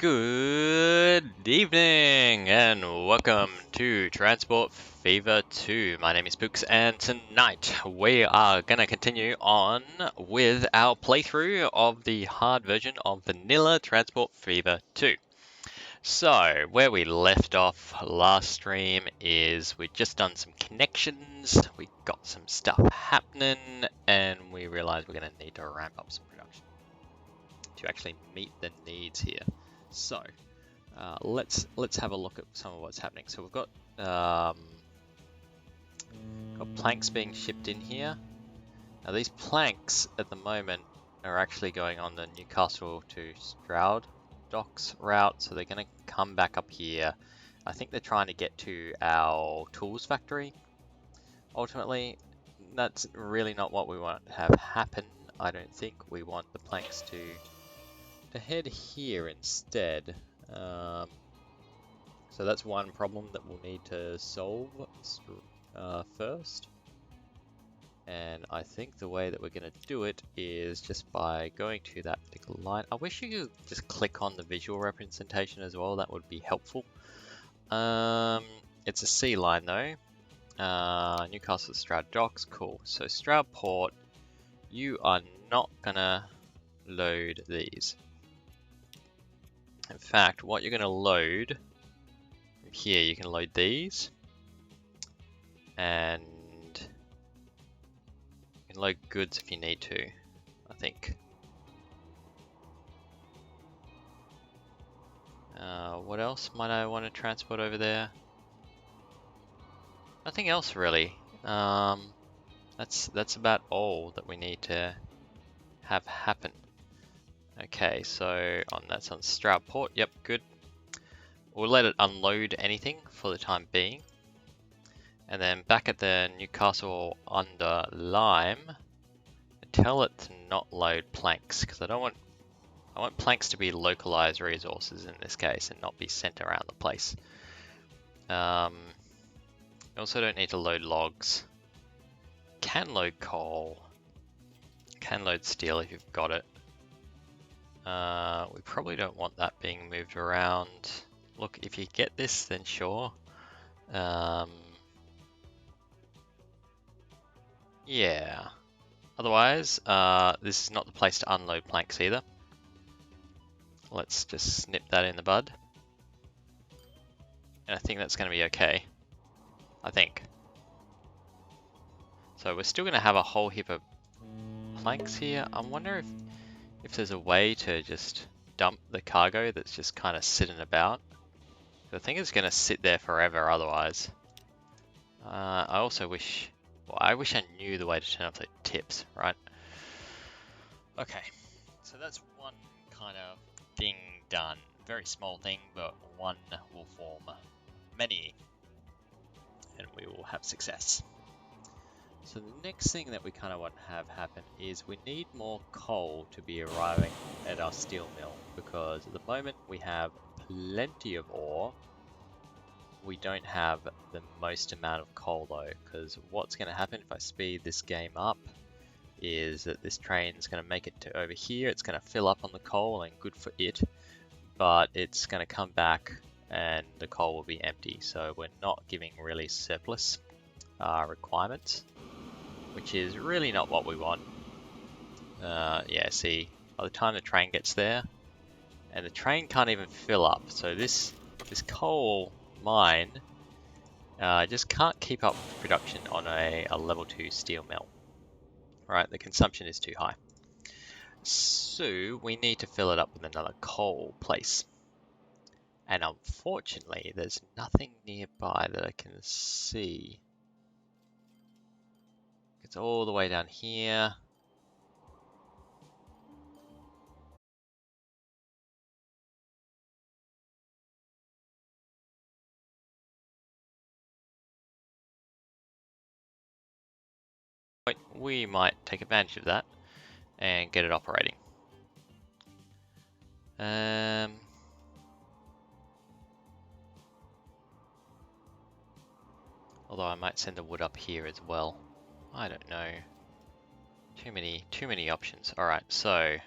Good evening and welcome to Transport Fever 2. My name is Books and tonight we are going to continue on with our playthrough of the hard version of Vanilla Transport Fever 2. So, where we left off last stream is we'd just done some connections, we got some stuff happening, and we realized we're going to need to ramp up some production to actually meet the needs here. So, let's have a look at some of what's happening. So we've got planks being shipped in here. Now these planks at the moment are actually going on the Newcastle to Stroud docks route, so they're going to come back up here. I think they're trying to get to our tools factory. Ultimately, that's really not what we want to have happen. I don't think we want the planks to head here instead. So that's one problem that we'll need to solve first. And I think the way that we're going to do it is just by going to that particular line. I wish you could just click on the visual representation as well. That would be helpful. It's a C line though. Newcastle Stroud Docks, cool. So Stroud Port, you are not going to load these. In fact, what you're going to load from here, you can load these, and you can load goods if you need to, I think. What else might I want to transport over there? Nothing else really. That's about all that we need to have happen. Okay, so that's on Stroud Port. Yep, good. We'll let it unload anything for the time being. And then back at the Newcastle under Lime, tell it to not load planks, because I want planks to be localized resources in this case and not be sent around the place. You also don't need to load logs. Can load coal. Can load steel if you've got it. We probably don't want that being moved around. Look, if you get this, then sure. Yeah. Otherwise, this is not the place to unload planks either. Let's just snip that in the bud. And I think that's going to be okay. I think. So we're still going to have a whole heap of planks here. I wonder if there's a way to just dump the cargo that's just kind of sitting about. I think it's going to sit there forever otherwise. I also wish, well, I wish I knew the way to turn off the tips, right? Okay, so that's one kind of thing done. Very small thing, but one will form many, and we will have success. So the next thing that we kind of want to have happen is we need more coal to be arriving at our steel mill, because at the moment we have plenty of ore. We don't have the most amount of coal though, because what's going to happen if I speed this game up is that this train is going to make it to over here. It's going to fill up on the coal, and good for it, but it's going to come back and the coal will be empty. So we're not giving really surplus requirements, which is really not what we want. Yeah, see, by the time the train gets there, and the train can't even fill up, so this coal mine just can't keep up with production on a level 2 steel mill. Right, the consumption is too high. So we need to fill it up with another coal place. And unfortunately, there's nothing nearby that I can see. It's all the way down here. We might take advantage of that and get it operating. Although I might send the wood up here as well. I don't know. Too many options. Alright, so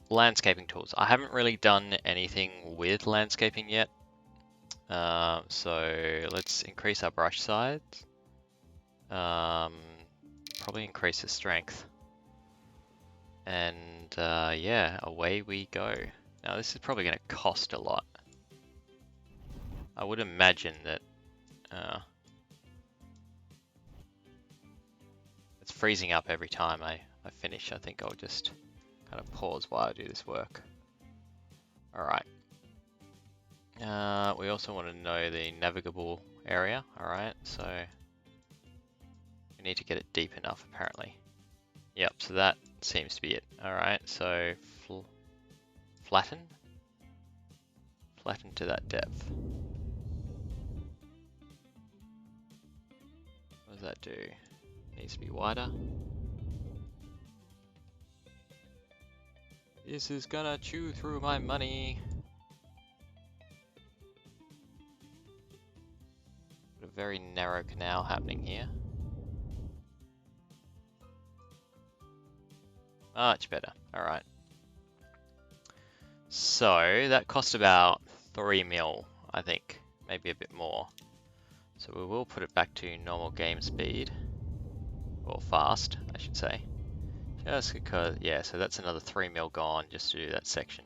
landscaping tools. I haven't really done anything with landscaping yet. So let's increase our brush size. Probably increase the strength. And yeah, away we go. Now this is probably going to cost a lot. I would imagine that it's freezing up every time I finish. I think I'll just kind of pause while I do this work. Alright. We also want to know the navigable area. Alright, so we need to get it deep enough apparently. Yep, so that seems to be it. Alright, so flatten to that depth. What does that do? Needs to be wider. This is gonna chew through my money. Got a very narrow canal happening here. Much better. Alright. So that cost about 3 mil, I think. Maybe a bit more. So we will put it back to normal game speed. Or fast, I should say. Just because, yeah, so that's another 3 mil gone just to do that section.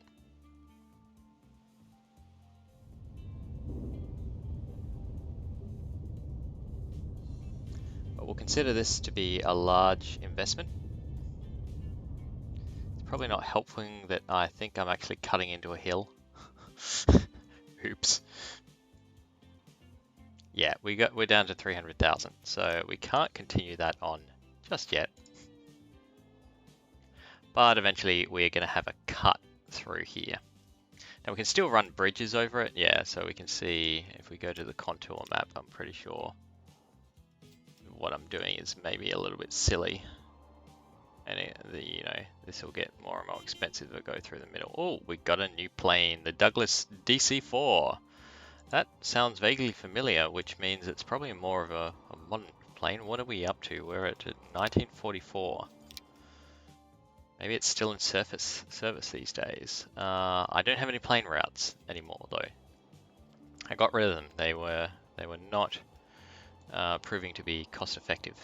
But we'll consider this to be a large investment. It's probably not helpful that I think I'm actually cutting into a hill. Oops. Yeah, we're down to 300,000, so we can't continue that on just yet. But eventually we're going to have a cut through here. Now we can still run bridges over it, yeah, so we can see if we go to the contour map, I'm pretty sure what I'm doing is maybe a little bit silly. And you know, this will get more and more expensive to go through the middle. Oh, we got a new plane, the Douglas DC-4. That sounds vaguely familiar, which means it's probably more of a modern plane. What are we up to? We're at 1944. Maybe it's still in service these days. I don't have any plane routes anymore though. I got rid of them. They were not proving to be cost effective.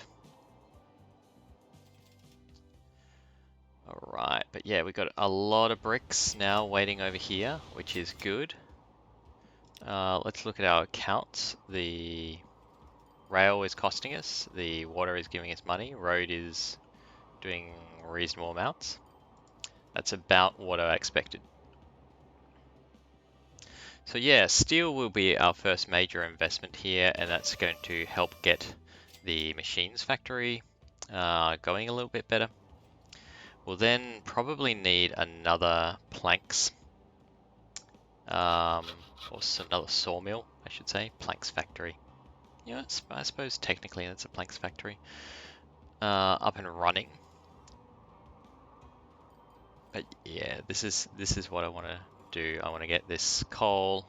Alright, but yeah, we've got a lot of bricks now waiting over here, which is good. Let's look at our accounts. The rail is costing us, the water is giving us money, road is doing reasonable amounts. That's about what I expected. So yeah, steel will be our first major investment here, and that's going to help get the machines factory going a little bit better. We'll then probably need another planks, or another sawmill, I should say, planks factory. Yeah, I suppose technically that's a planks factory. Up and running. But yeah, this is what I want to do. I want to get this coal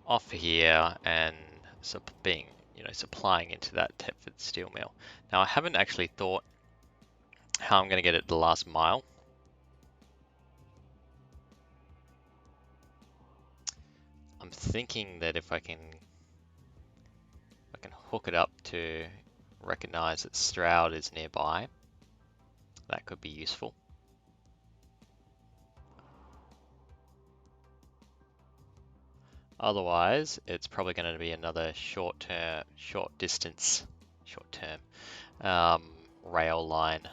off here and supplying into that Thetford steel mill. Now I haven't actually thought how I'm going to get it the last mile. I'm thinking that if I can hook it up to recognize that Stroud is nearby, that could be useful. Otherwise, it's probably going to be another short distance rail line.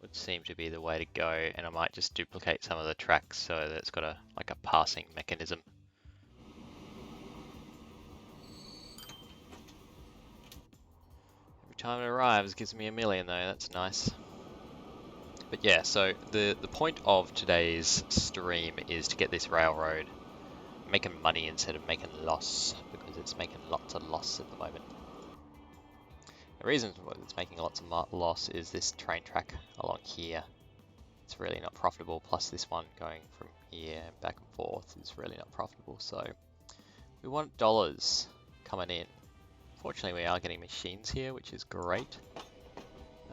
Would seem to be the way to go, and I might just duplicate some of the tracks so that it's got a passing mechanism. Every time it arrives, it gives me 1 million though. That's nice. But yeah, so the point of today's stream is to get this railroad making money instead of making loss, because it's making lots of loss at the moment. The reason it's making lots of loss is this train track along here. It's really not profitable, plus this one going from here back and forth is really not profitable, so we want dollars coming in. Fortunately, we are getting machines here, which is great.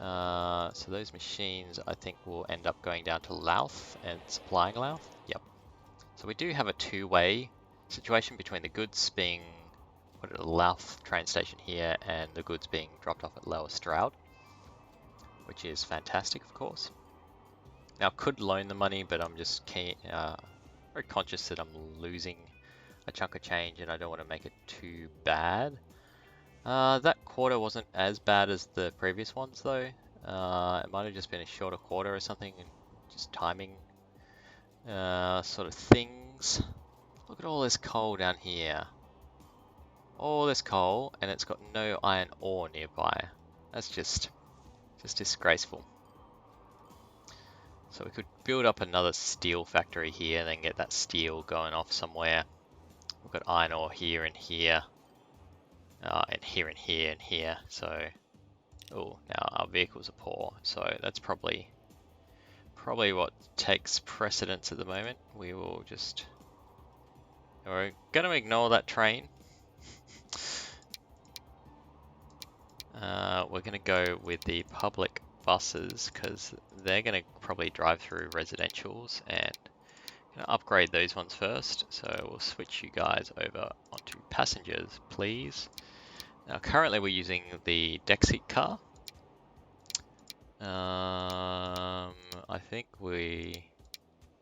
So those machines, I think, will end up going down to Louth and supplying Louth. Yep. So we do have a two-way situation between the goods being put at a Louth train station here and the goods being dropped off at Lower Stroud, which is fantastic, of course. Now, I could loan the money, but I'm just very conscious that I'm losing a chunk of change and I don't want to make it too bad. That quarter wasn't as bad as the previous ones though. It might have just been a shorter quarter or something, and just timing sort of things. Look at all this coal down here. All this coal, and it's got no iron ore nearby. That's just disgraceful. So we could build up another steel factory here and then get that steel going off somewhere. We've got iron ore here and here. And here and here and here. So, oh, now our vehicles are poor. So that's probably what takes precedence at the moment. We're going to ignore that train. We're going to go with the public buses because they're going to probably drive through residentials, and going to upgrade those ones first. So we'll switch you guys over onto passengers, please. Now currently we're using the Dexit car. I think we're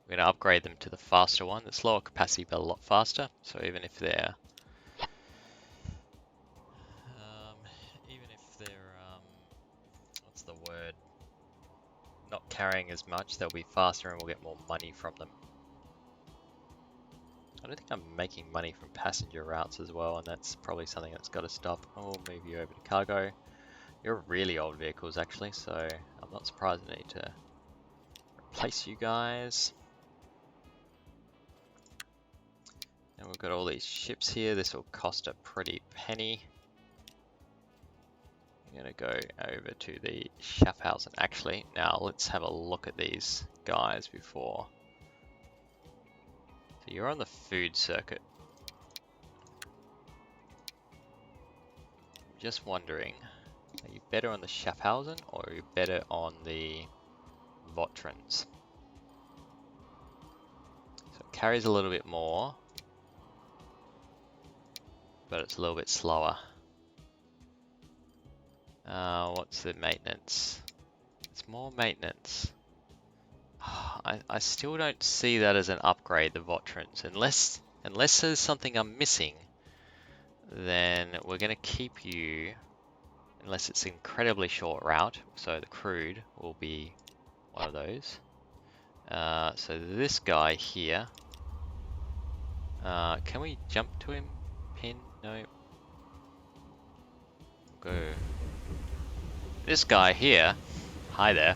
going to upgrade them to the faster one. The slower capacity but a lot faster. So even if they're what's the word? Not carrying as much, they'll be faster and we'll get more money from them. I don't think I'm making money from passenger routes as well, and that's probably something that's got to stop. I'll move you over to cargo. You're really old vehicles actually, so I'm not surprised I need to replace you guys. And we've got all these ships here. This will cost a pretty penny. I'm going to go over to the Schaffhausen. Actually, now let's have a look at these guys before. So you're on the food circuit. I'm just wondering, are you better on the Schaffhausen or are you better on the Votrans? So it carries a little bit more, but it's a little bit slower. What's the maintenance? It's more maintenance. I still don't see that as an upgrade, the Votrans. Unless there's something I'm missing, then we're going to keep you, unless it's an incredibly short route. So the crude will be one of those. So this guy here, can we jump to him? Pin? No. Go. This guy here, hi there.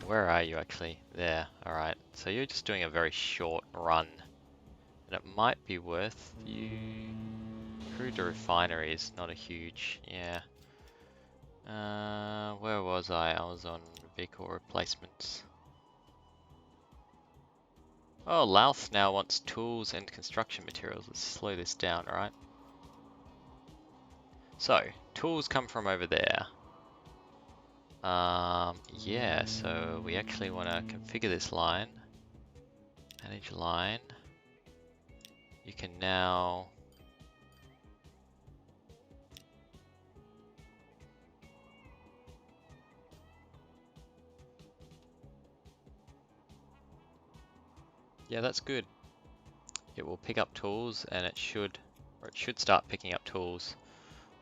Where are you actually? There, alright. So you're just doing a very short run. And it might be worth you... Crude to refinery is not a huge... yeah. Where was I? I was on vehicle replacements. Oh, Louth now wants tools and construction materials. Let's slow this down, alright? So, tools come from over there. Yeah, so we actually want to configure this line. Manage line. You can now... yeah, that's good. It will pick up tools and it should start picking up tools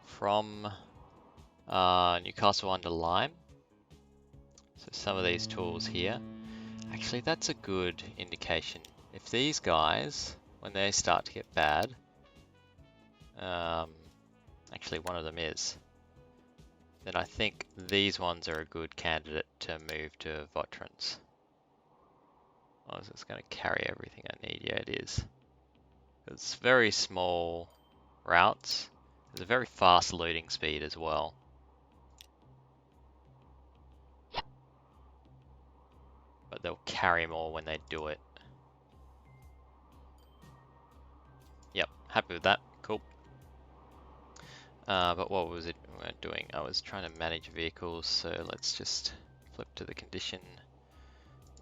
from Newcastle under Lyme. So some of these tools here. Actually, that's a good indication. If these guys, when they start to get bad, actually one of them is, then I think these ones are a good candidate to move to Votrans. Oh, is this going to carry everything I need? Yeah, it is. It's very small routes. There's a very fast loading speed as well. But they'll carry more when they do it. Yep, happy with that. Cool. But what was it doing? I was trying to manage vehicles, so let's just flip to the condition.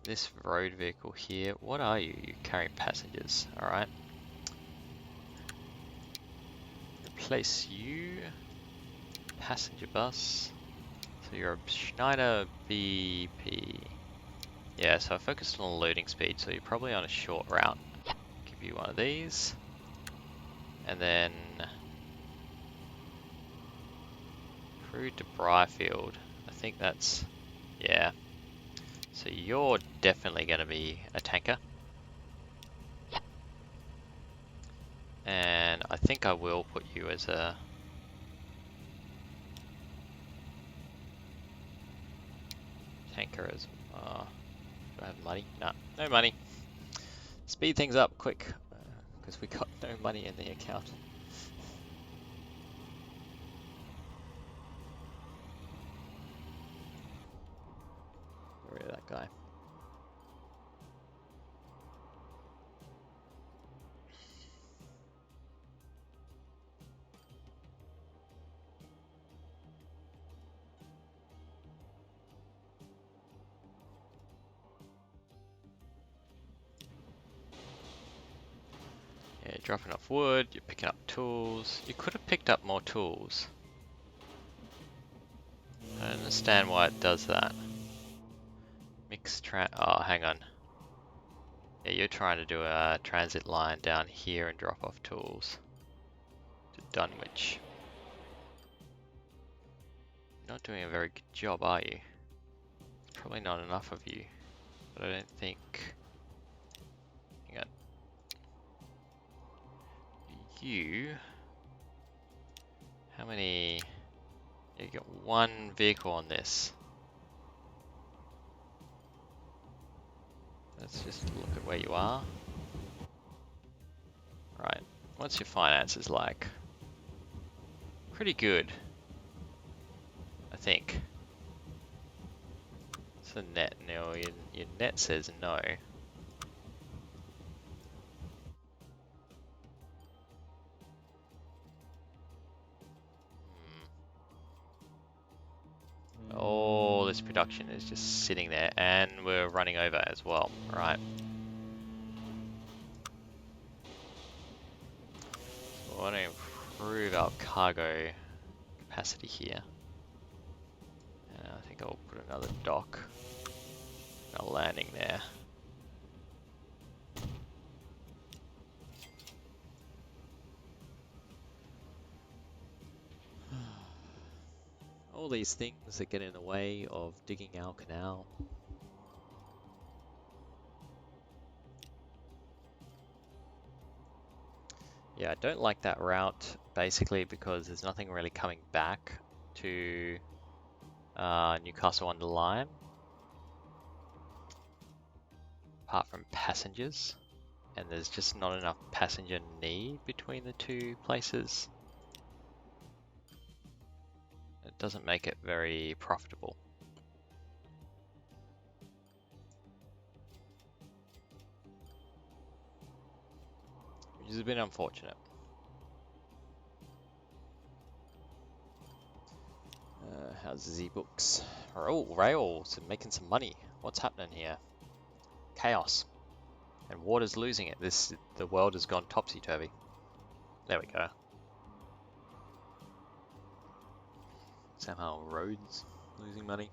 This road vehicle here, what are you? You're carrying passengers, alright. Replace you, passenger bus. So you're a Schneider BP. Yeah, so I focused on loading speed, so you're probably on a short route. Give you one of these. And then Crew to Briarfield. I think that's, yeah. So you're definitely going to be a tanker. And I think I will put you as a tanker as do I have money? No, no money. Speed things up quick, because we got no money in the account. Where is that guy? Yeah, you're dropping off wood, you're picking up tools. You could have picked up more tools. I don't understand why it does that. Oh, hang on. Yeah, you're trying to do a transit line down here and drop off tools to Dunwich. You're not doing a very good job, are you? Probably not enough of you, but I don't think. Hang on. You. How many? You got one vehicle on this. Let's just look at where you are. Right. What's your finances like? Pretty good, I think. It's a net. No, your net says no. All this production is just sitting there, and we're running over as well, right? So I want to improve our cargo capacity here. And I think I'll put another dock, a landing there. All these things that get in the way of digging our canal. Yeah, I don't like that route basically because there's nothing really coming back to Newcastle under Lyme apart from passengers, and there's just not enough passenger need between the two places. It doesn't make it very profitable. Which is a bit unfortunate. How's Z-Books? Oh, rails and making some money. What's happening here? Chaos. And water's losing it. The world has gone topsy-turvy. There we go. Somehow roads losing money.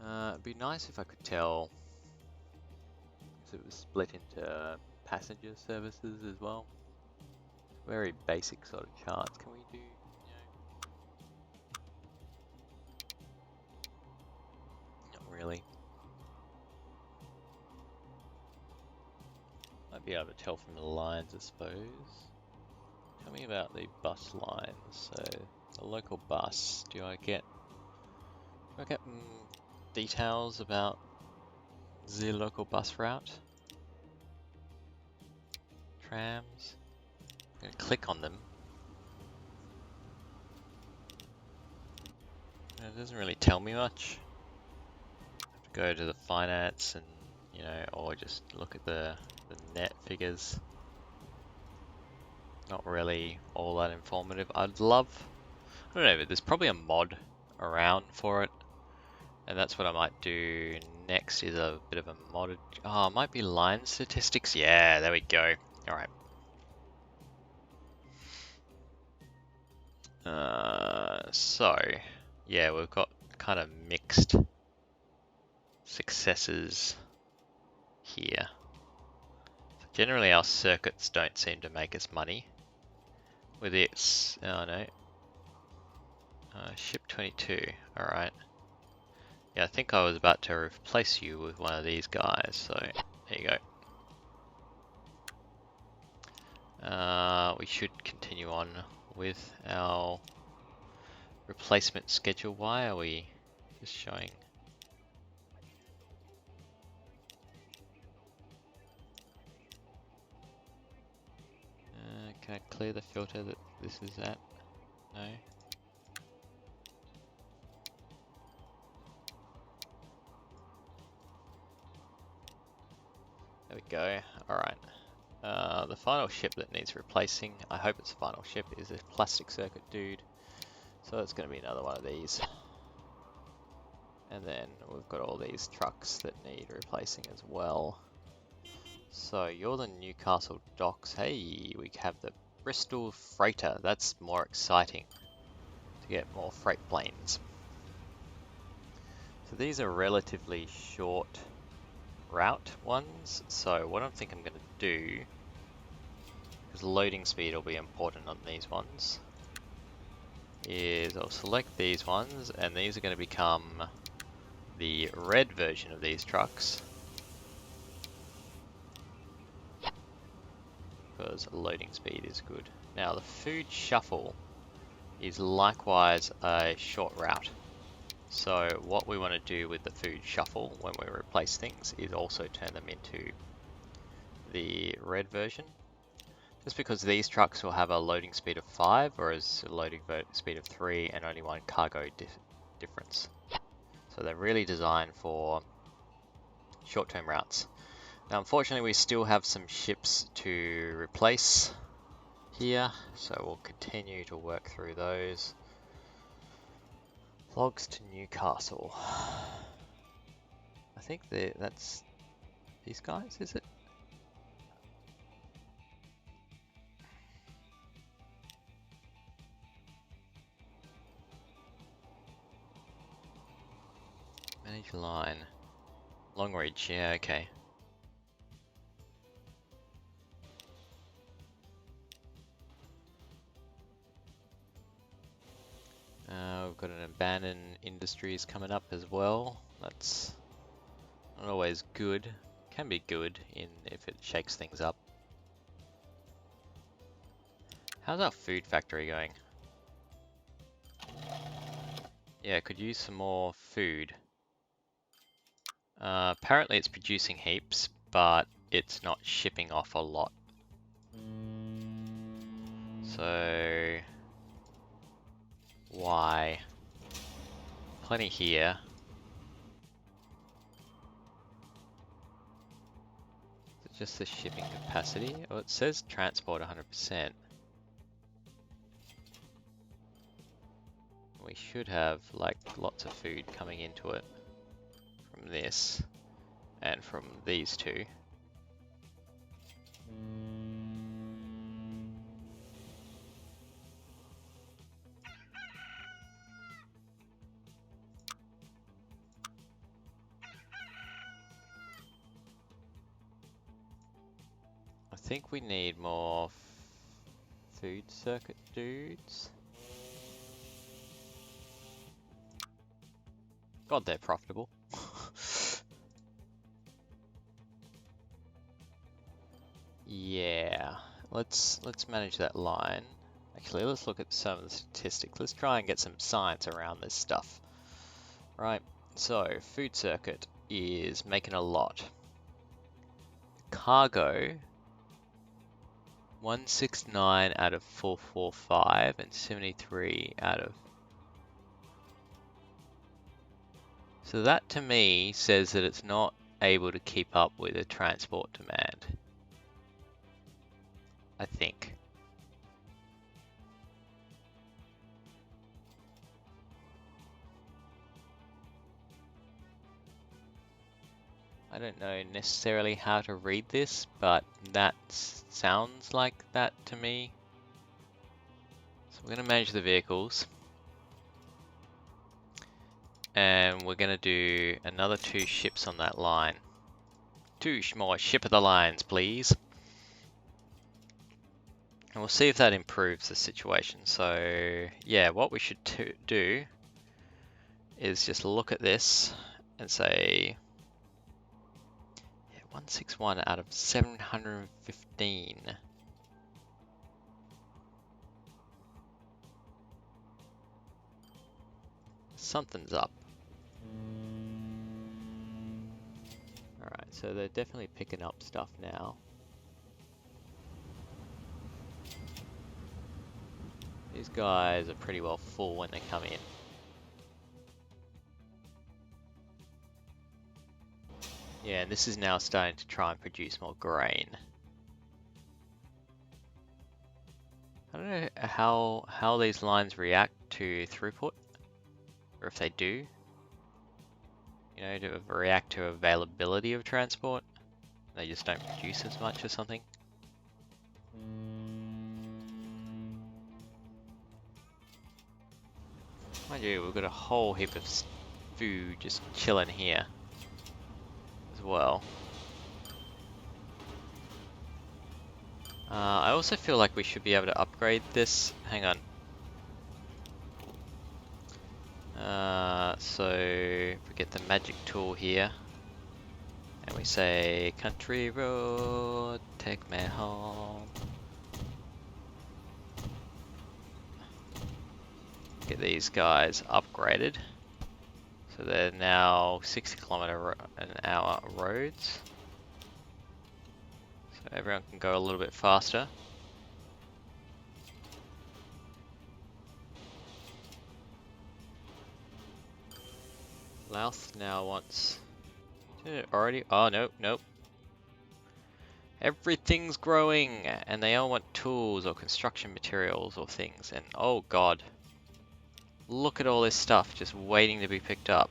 It'd be nice if I could tell if it was split into passenger services as well. Very basic sort of charts. Can we do, not really. Might be able to tell from the lines, I suppose. Tell me about the bus lines. So, a local bus. Do I get details about the local bus route? Trams. I'm gonna click on them. It doesn't really tell me much. I have to go to the finance and, or just look at the net figures. Not really all that informative. I'd love, I don't know, but there's probably a mod around for it. And that's what I might do next, is a bit of a modded, oh, it might be line statistics. Yeah, there we go. All right. So, yeah, we've got kind of mixed successes here. So generally our circuits don't seem to make us money. With its, oh no, ship 22, alright. Yeah, I think I was about to replace you with one of these guys, so there you go. We should continue on with our replacement schedule. Why are we just showing? Can I clear the filter that this is at? No. There we go. Alright. The final ship that needs replacing, I hope it's the final ship, is this plastic circuit dude. So it's going to be another one of these. And then we've got all these trucks that need replacing as well. So you're the Newcastle docks. Hey, we have the Bristol freighter. That's more exciting to get more freight planes. So these are relatively short route ones. So what I think I'm going to do, because loading speed will be important on these ones, is I'll select these ones, and these are going to become the red version of these trucks, because loading speed is good. Now the food shuffle is likewise a short route. So what we want to do with the food shuffle when we replace things is also turn them into the red version. Just because these trucks will have a loading speed of 5, whereas a loading speed of 3 and only 1 cargo difference. So they're really designed for short-term routes. Now unfortunately we still have some ships to replace here, so we'll continue to work through those. Logs to Newcastle. I think that's these guys, is it? Manage line. Longreach, yeah, okay. We've got an abandoned industries coming up as well. That's not always good. Can be good if it shakes things up. How's our food factory going? Yeah, could use some more food. Apparently it's producing heaps, but it's not shipping off a lot. So why? Plenty here. Is it just the shipping capacity? Oh, it says transport 100%. We should have like lots of food coming into it from this and from these two. I think we need more food circuit dudes. God, they're profitable. Yeah, let's manage that line. Actually, let's look at some of the statistics. Let's try and get some science around this stuff. Right, so food circuit is making a lot. Cargo, 169 out of 445 and 73 out of... So that to me says that it's not able to keep up with the transport demand. I think. I don't know necessarily how to read this, but that sounds like that to me. So we're going to manage the vehicles. And we're going to do another 2 ships on that line. 2 more ship of the lines, please. And we'll see if that improves the situation. So, yeah, what we should do is just look at this and say, yeah, 161 out of 715. Something's up. Alright, so they're definitely picking up stuff now. These guys are pretty well full when they come in. Yeah, and this is now starting to try and produce more grain. I don't know how these lines react to throughput, or if they do. You know, to react to availability of transport. They just don't produce as much or something. Mind you, we've got a whole heap of food just chilling here as well. I also feel like we should be able to upgrade this. Hang on. So if we get the magic tool here, and we say, country road, take me home. Get these guys upgraded. So they're now 60km/h roads. So everyone can go a little bit faster. Louth now wants... Did it already? Oh, nope, nope. Everything's growing, and they all want tools or construction materials or things, and oh god. Look at all this stuff just waiting to be picked up.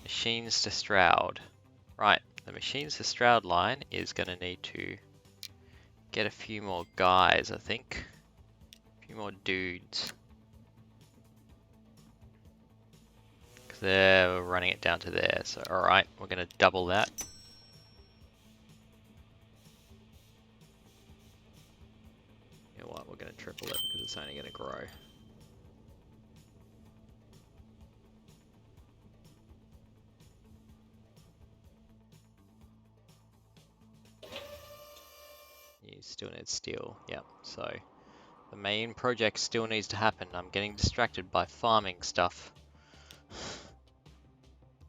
Machines to Stroud. Right, the Machines to Stroud line is going to need to get a few more guys, I think. A few more dudes. Because they're running it down to there, so alright, we're going to double that. You know what, we're going to triple it because it's only going to grow. You still need steel, yep, so the main project still needs to happen. I'm getting distracted by farming stuff.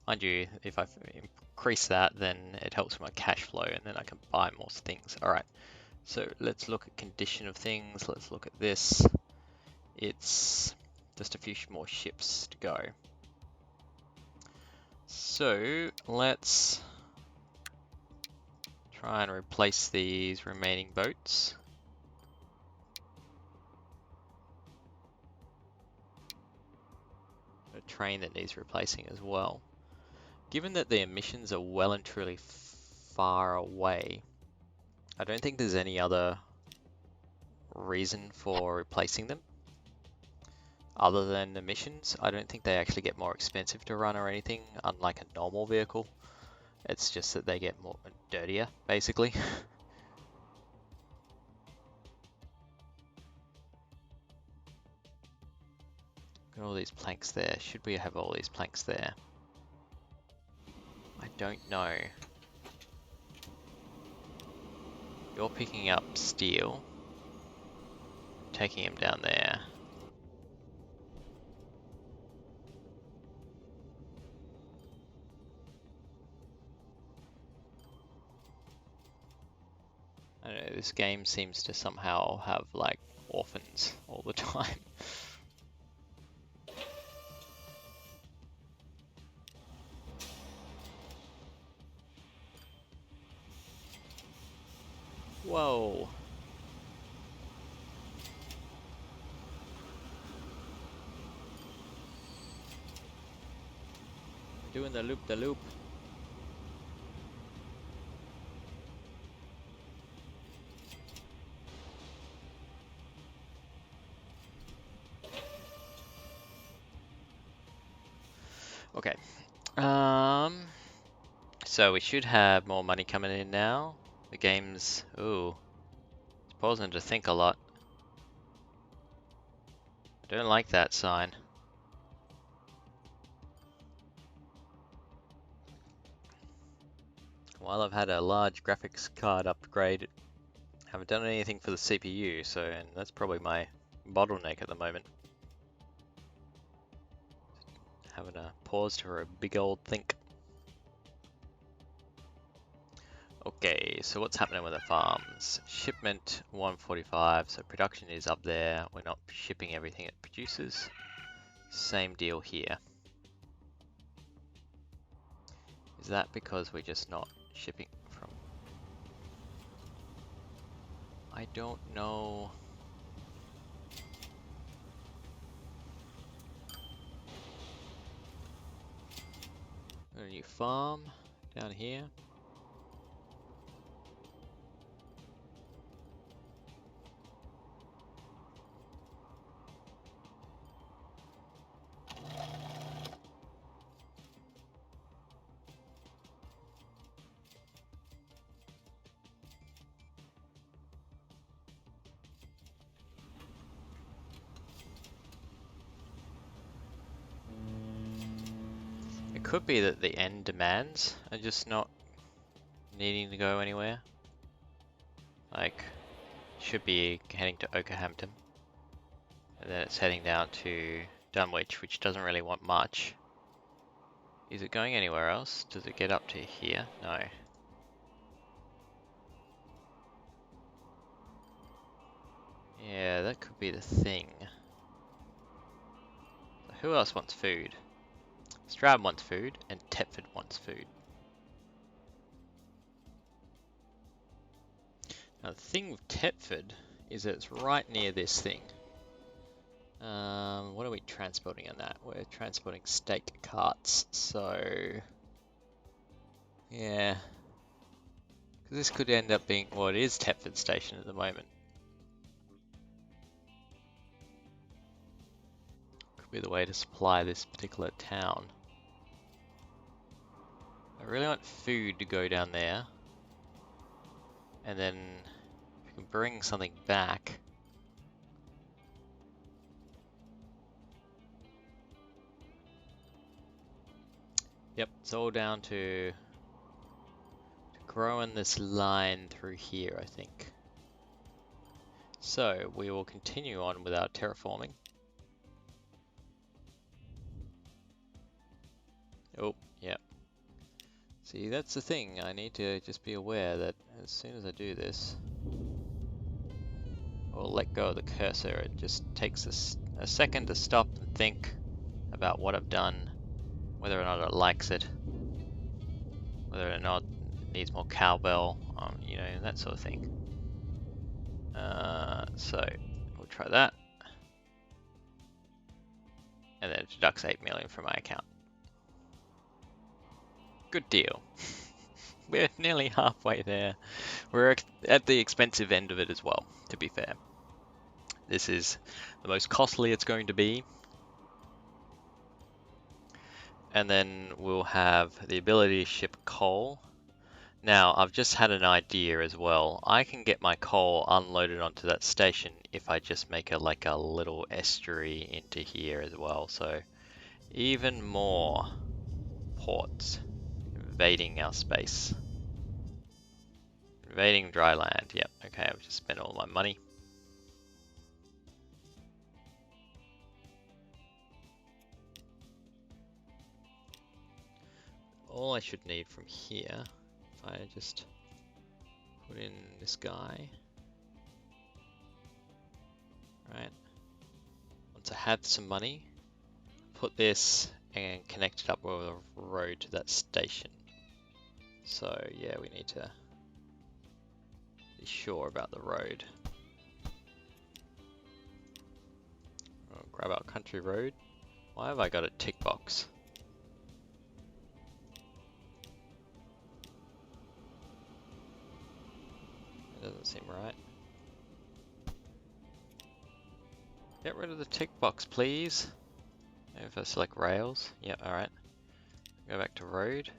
Mind you, if I increase that, then it helps my cash flow and then I can buy more things. Alright, so let's look at condition of things. Let's look at this. It's just a few more ships to go. So let's try and replace these remaining boats. A train that needs replacing as well. Given that the emissions are well and truly far away, I don't think there's any other reason for replacing them other than emissions. I don't think they actually get more expensive to run or anything, unlike a normal vehicle. It's just that they get more dirtier, basically. Got all these planks there. Should we have all these planks there? I don't know. You're picking up steel, taking him down there. I don't know, this game seems to somehow have like orphans all the time. Whoa. Doing the loop the loop. Okay. So we should have more money coming in now. The game's it's pausing to think a lot. I don't like that sign. While I've had a large graphics card upgrade, I haven't done anything for the CPU, and that's probably my bottleneck at the moment. Having a pause for a big old think. Okay, so what's happening with the farms? Shipment 145, so production is up there. We're not shipping everything it produces. Same deal here. Is that because we're just not shipping from... I don't know. A new farm down here. It could be that the end demands are just not needing to go anywhere. Like, should be heading to Okehampton. And then it's heading down to Dunwich, which doesn't really want much. Is it going anywhere else? Does it get up to here? No. Yeah, that could be the thing. So who else wants food? Stroud wants food, and Thetford wants food. Now the thing with Thetford is that it's right near this thing. What are we transporting on that? We're transporting steak carts, so... yeah. Because this could end up being, well, it is Thetford Station at the moment. Could be the way to supply this particular town. I really want food to go down there. And then, if we can bring something back... Yep, it's all down to growing this line through here, I think. So, we will continue on with our terraforming. Oh, yeah. See, that's the thing. I need to just be aware that as soon as I do this, or let go of the cursor, it just takes a second to stop and think about what I've done, whether or not it likes it, whether or not it needs more cowbell, you know, that sort of thing. So we'll try that, and then it deducts 8 million from my account. Good deal. We're nearly halfway there. We're at the expensive end of it as well, to be fair. This is the most costly it's going to be. And then we'll have the ability to ship coal. Now, I've just had an idea as well. I can get my coal unloaded onto that station if I just make a little estuary into here as well. So, even more ports invading our space. Invading dry land. Yep, okay, I've just spent all my money. All I should need from here, if I just put in this guy, right? Once I have some money, put this and connect it up with a road to that station. So yeah, we need to be sure about the road. I'll grab our country road. Why have I got a tick box? seem right. Get rid of the tick box, please. If I select rails, yeah, alright. Go back to road.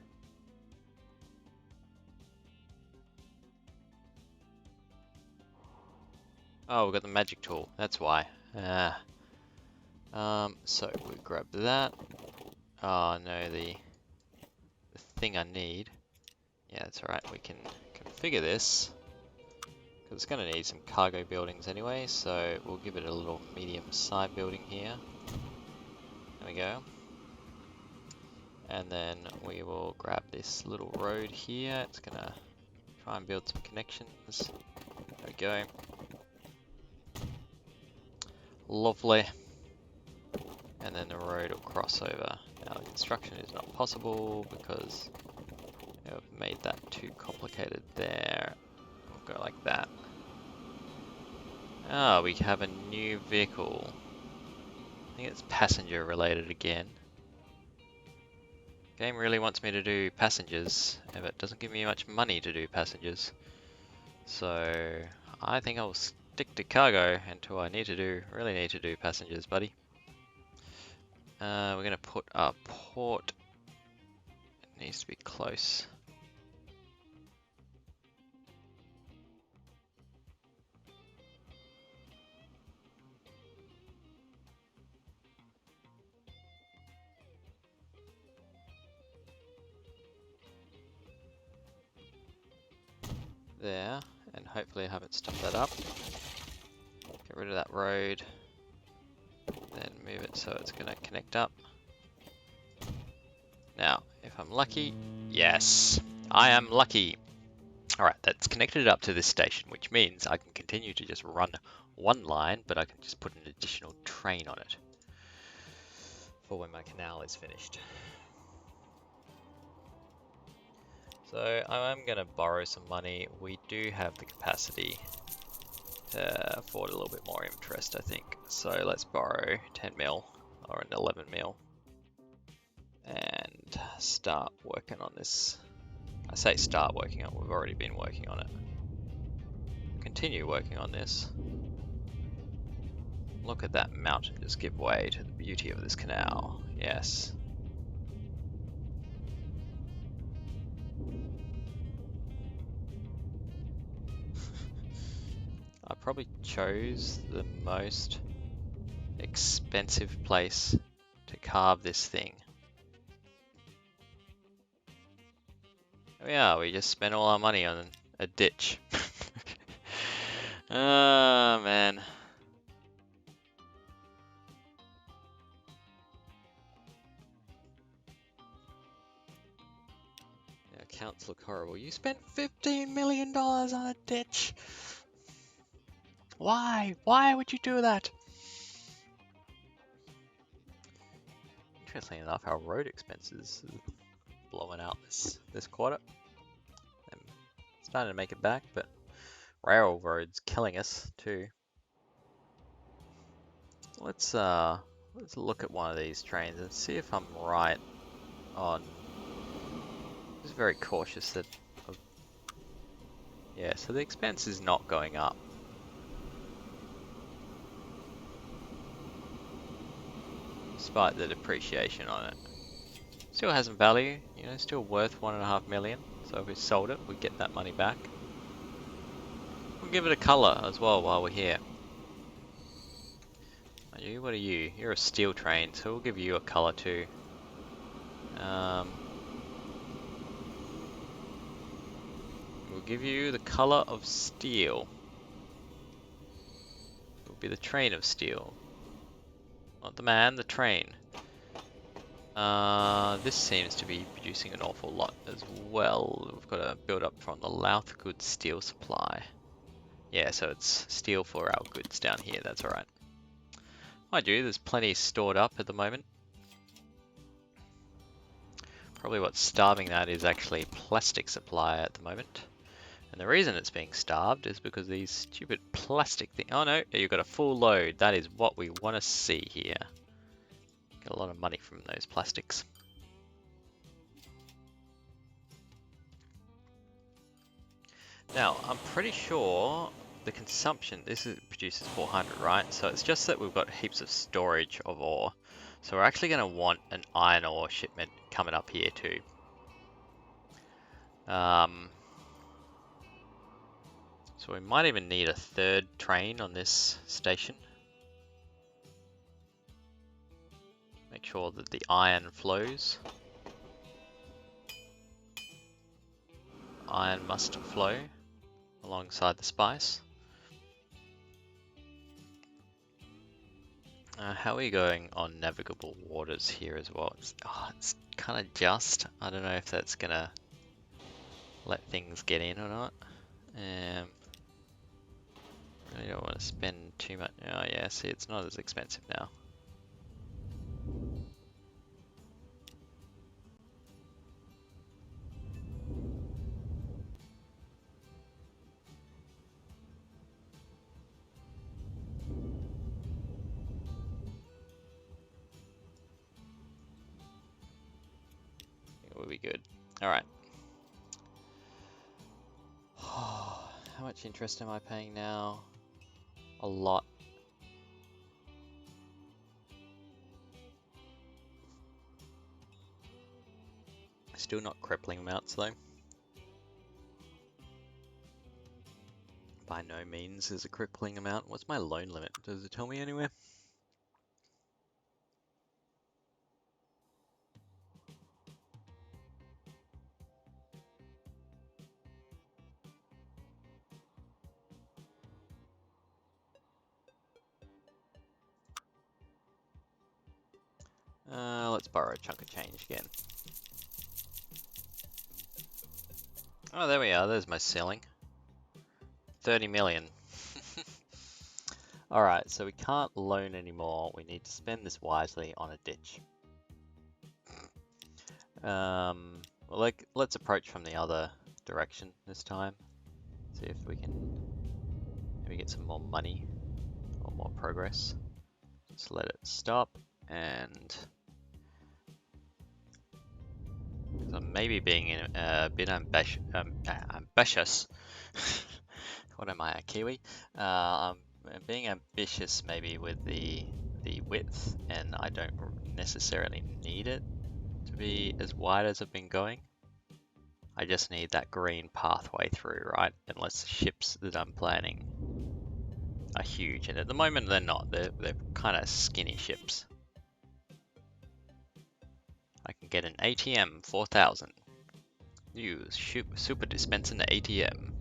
Oh, we've got the magic tool, that's why. So we grab that. Oh no, the thing I need. Yeah, that's alright, we can configure this. Because it's going to need some cargo buildings anyway, so we'll give it a little medium side building here. There we go. And then we will grab this little road here. It's going to try and build some connections. There we go. Lovely. And then the road will cross over. Now the construction is not possible because I've made that too complicated there. We'll go like that. Ah, we have a new vehicle. I think it's passenger related again. Game really wants me to do passengers, but it doesn't give me much money to do passengers. So I think I'll stick to cargo until I really need to do passengers, buddy. We're gonna put a port. It needs to be close. There, and hopefully I haven't stuffed that up. Get rid of that road, then move it so it's gonna connect up. Now, if I'm lucky, yes, I am lucky. Alright, that's connected up to this station, which means I can continue to just run one line, but I can just put an additional train on it for when my canal is finished. So I'm going to borrow some money. We do have the capacity to afford a little bit more interest, I think. So let's borrow 10 mil or an 11 mil and start working on this. I say start working on it, we've already been working on it. Continue working on this. Look at that mountain just give way to the beauty of this canal. Yes. I probably chose the most expensive place to carve this thing. Oh yeah, we just spent all our money on a ditch. Oh man. Yeah, accounts look horrible. You spent $15 million on a ditch. Why? Why would you do that? Interestingly enough, our road expenses are blowing out this quarter. I'm starting to make it back, but railroad's killing us too. Let's look at one of these trains and see if I'm right on. Just very cautious that. Yeah, so the expense is not going up. Despite the depreciation on it. Still has some value, you know, still worth 1.5 million. So if we sold it, we get that money back. We'll give it a colour as well while we're here. Are you? What are you? You're a steel train, so we'll give you a colour too. We'll give you the colour of steel. It will be the train of steel. Not the man, the train. This seems to be producing an awful lot as well. We've got to build up from the Louth goods steel supply. Yeah, so it's steel for our goods down here, that's alright. Mind you, there's plenty stored up at the moment. Probably what's starving that is actually plastic supply at the moment. And the reason it's being starved is because these stupid plastic things. Oh no, you've got a full load. That is what we want to see here. Get a lot of money from those plastics. Now, I'm pretty sure the consumption, produces 400, right? So it's just that we've got heaps of storage of ore. So we're actually going to want an iron ore shipment coming up here too. So we might even need a third train on this station. Make sure that the iron flows. Iron must flow alongside the spice. How are we going on navigable waters here as well? It's kind of just. I don't know if that's gonna let things get in or not. Really don't want to spend too much. Oh yeah, see, it's not as expensive now. It will be good. All right. How much interest am I paying now? A lot. Still not crippling amounts though. By no means is a crippling amount. What's my loan limit? Does it tell me anywhere? Let's borrow a chunk of change again. Oh, there we are. There's my ceiling. 30 million. Alright, so we can't loan anymore. We need to spend this wisely on a ditch. Let's approach from the other direction this time. See if we can maybe get some more money or more progress. Just let it stop, and I'm maybe being a bit ambitious. What am I, a Kiwi? I'm being ambitious maybe with the width, and I don't necessarily need it to be as wide as I've been going. I just need that green pathway through, right? Unless the ships that I'm planning are huge, and at the moment they're not. They're kind of skinny ships. I can get an ATM 4000. Use super dispenser in the ATM.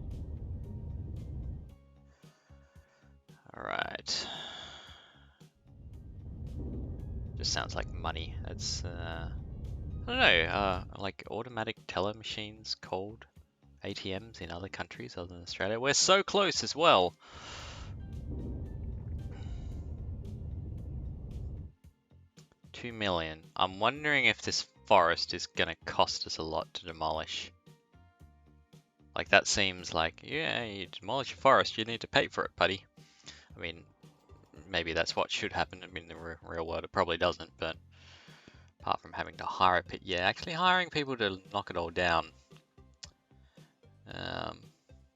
Alright. Just sounds like money. That's, I don't know, like automatic teller machines called ATMs in other countries other than Australia. We're so close as well. $2 million. I'm wondering if this forest is going to cost us a lot to demolish. Like, that seems like, yeah, you demolish a forest, you need to pay for it, buddy. I mean, maybe that's what should happen. I mean, in the real world, it probably doesn't, but apart from having to hire a pit, yeah, actually hiring people to knock it all down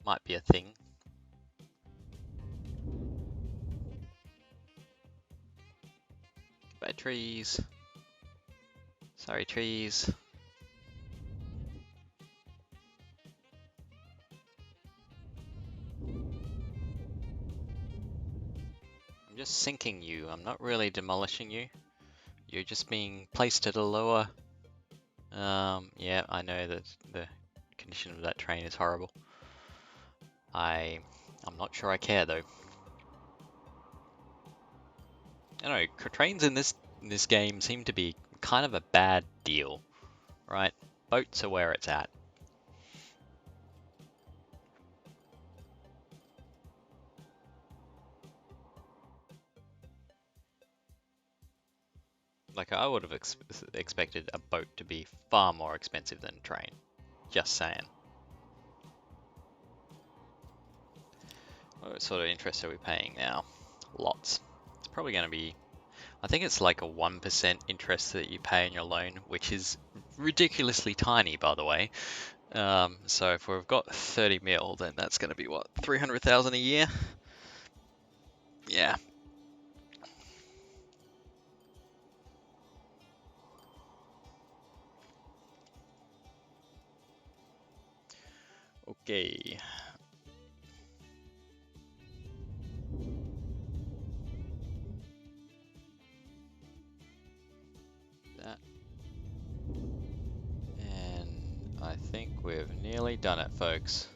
might be a thing. Bye, trees. Sorry, trees. I'm just sinking you. I'm not really demolishing you. You're just being placed at a lower... yeah, I know that the condition of that train is horrible. I'm not sure I care though. I don't know, trains in this game seem to be kind of a bad deal, right? Boats are where it's at. Like, I would have expected a boat to be far more expensive than a train. Just saying. What sort of interest are we paying now? Lots. It's probably going to be... I think it's like a 1% interest that you pay on your loan, which is ridiculously tiny, by the way. So if we've got 30 mil, then that's going to be what, 300,000 a year? Yeah. Okay. That. And I think we've nearly done it, folks.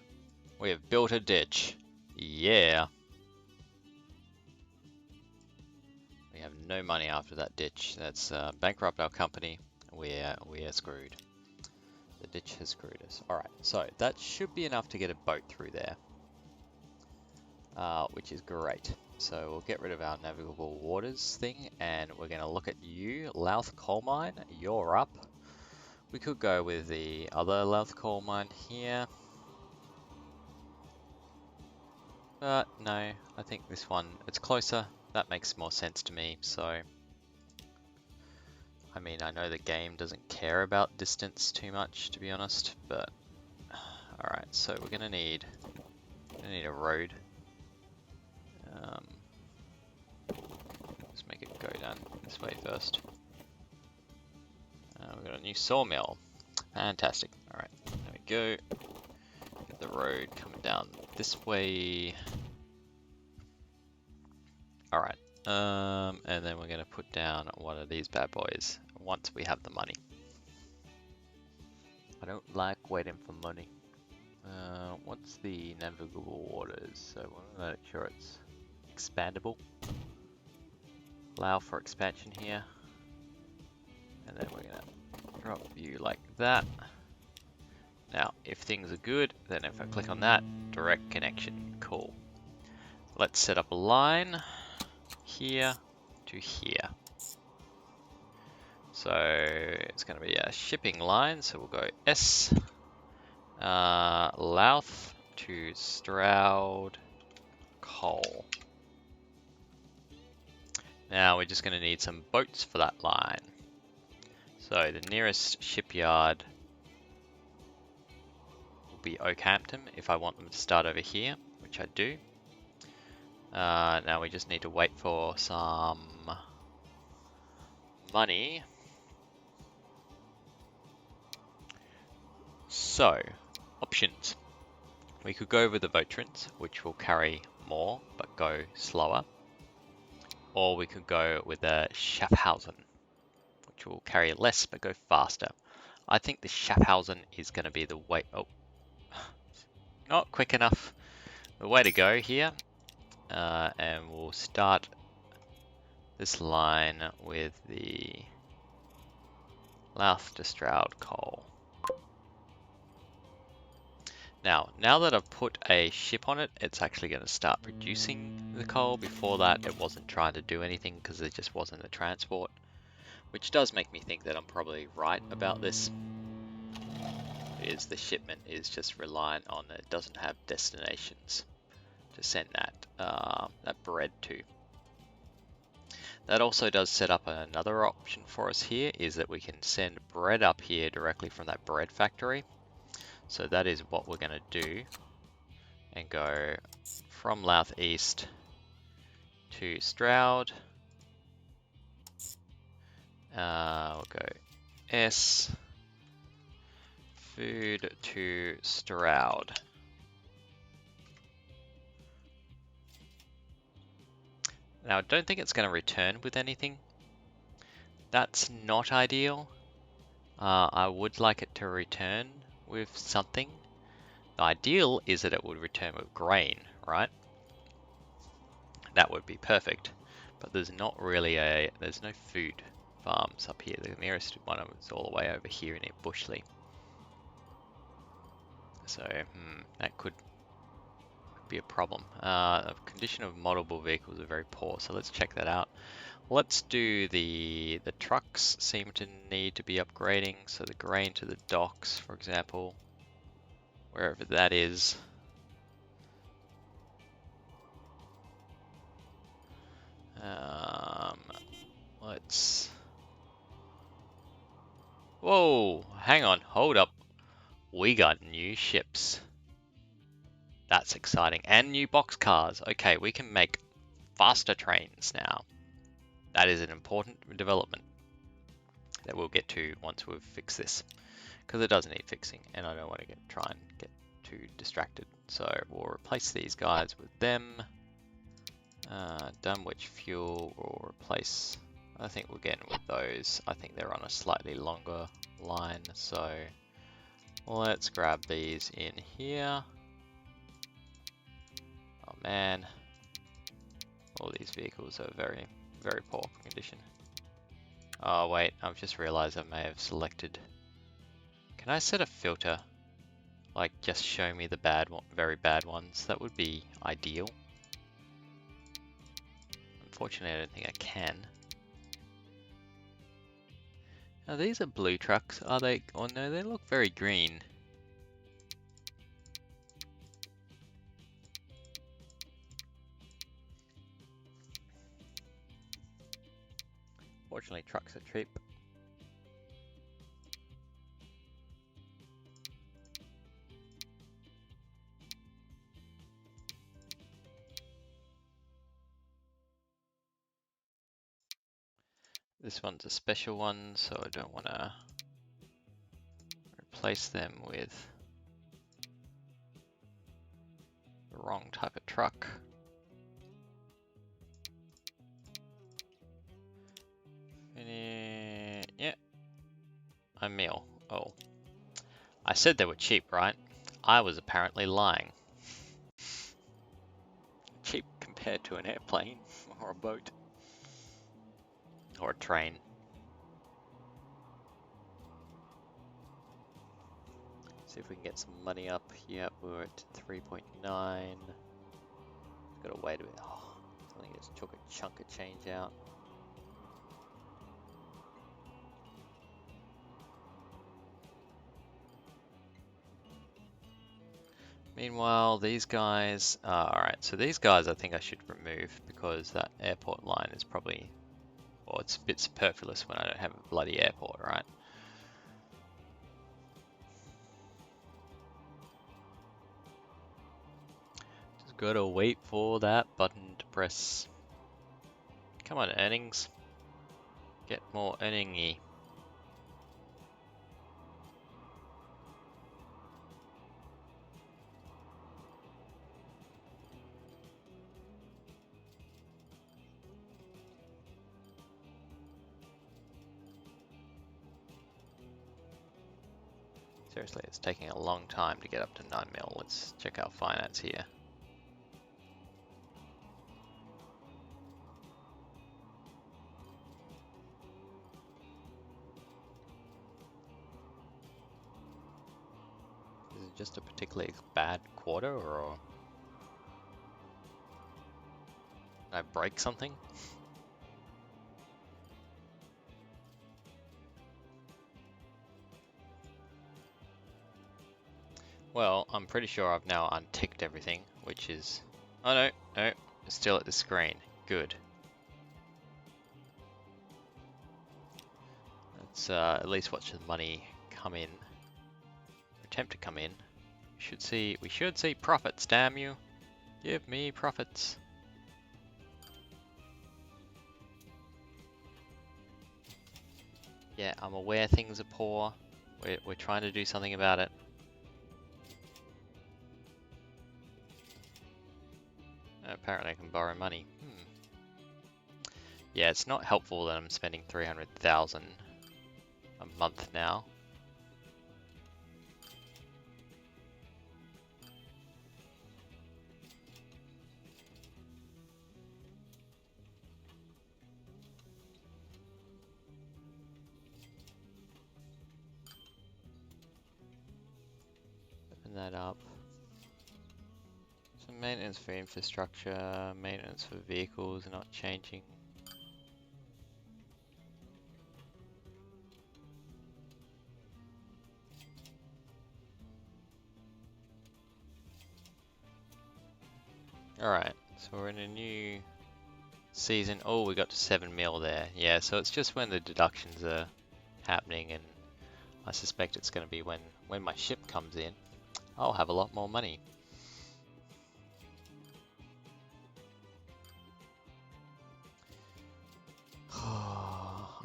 We have built a ditch. Yeah. We have no money after that ditch. That's bankrupt our company. We are screwed. The ditch has screwed us. Alright, so that should be enough to get a boat through there. Which is great. So we'll get rid of our navigable waters thing, and we're going to look at you, Louth Coal Mine. You're up. We could go with the other Louth Coal Mine here. But no, I think this one, it's closer. That makes more sense to me, so... I mean, I know the game doesn't care about distance too much, to be honest, but... Alright, so we're gonna need a road. Let's make it go down this way first. We've got a new sawmill. Fantastic. Alright, there we go. Get the road coming down this way. Alright, and then we're going to put down one of these bad boys once we have the money. I don't like waiting for money. What's the navigable waters? So I want to make sure it's expandable. Allow for expansion here. And then we're going to drop you like that. Now, if things are good, then if I click on that, direct connection. Cool. Let's set up a line here to here. So it's going to be a shipping line. So we'll go S, Louth to Stroud Coal. Now we're just going to need some boats for that line. So the nearest shipyard will be Oakhampton if I want them to start over here, which I do. Now we just need to wait for some money. So, options. We could go with the Votrans, which will carry more but go slower. Or we could go with the Schaffhausen, which will carry less but go faster. I think the Schaffhausen is going to be the way... Oh, not quick enough. The way to go here. And we'll start this line with the Louth to Stroud Coal. Now that I've put a ship on it, it's actually going to start producing the coal. Before that, it wasn't trying to do anything because there just wasn't a transport, which does make me think that I'm probably right about this. Is the shipment is just reliant on it doesn't have destinations to send that bread to. That also does set up another option for us here, is that we can send bread up here directly from that bread factory. So that is what we're going to do, and go from Louth East to Stroud. We'll go S, food to Stroud. Now I don't think it's going to return with anything. That's not ideal. I would like it to return with something. The ideal is that it would return with grain, right? That would be perfect. But there's not really there's no food farms up here. The nearest one is all the way over here near Bushley. So, that could be a problem. The condition of modelable vehicles are very poor, so let's check that out. Let's do the trucks seem to need to be upgrading, so the grain to the docks, for example, wherever that is. Let's... Whoa, hang on, hold up. we got new ships. That's exciting. And new boxcars. Okay, we can make faster trains now. That is an important development that we'll get to once we've fixed this. Because it does need fixing, and I don't want to try and get too distracted. So we'll replace these guys with them. Dunwich fuel, we'll replace, I think we'll get in with those. I think they're on a slightly longer line, so let's grab these in here. Oh man, all these vehicles are very, very poor condition. Oh wait, I've just realized I may have selected. Can I set a filter? Like just show me the bad one, very bad ones. That would be ideal. Unfortunately, I don't think I can. Now these are blue trucks. Are they? Oh no, they look very green. Fortunately, trucks are cheap. This one's a special one, so I don't want to replace them with the wrong type of truck. Yeah, a meal. Oh, I said they were cheap, right? I was apparently lying. Cheap compared to an airplane or a boat or a train. See if we can get some money up. Yep, we're at 3.9. Gotta wait a bit. Oh, I think it's took a chunk of change out. Meanwhile, these guys, alright, so these guys I think I should remove because that airport line is probably, well, it's a bit superfluous when I don't have a bloody airport, right? Just gotta wait for that button to press. Come on, earnings. Get more earning-y. Seriously, it's taking a long time to get up to 9 mil. Let's check our finance here. Is it just a particularly bad quarter, or did I break something? Well, I'm pretty sure I've now unticked everything, which is... Oh no, no, it's still at the screen. Good. Let's at least watch the money come in. Attempt to come in. We should see profits, damn you. Give me profits. Yeah, I'm aware things are poor. We're trying to do something about it. Apparently I can borrow money. Yeah, it's not helpful that I'm spending 300,000 a month now. Open that up. So maintenance for infrastructure, maintenance for vehicles are not changing. Alright, so we're in a new season. Oh, we got to 7 mil there. Yeah, so it's just when the deductions are happening, and I suspect it's going to be when when my ship comes in, I'll have a lot more money.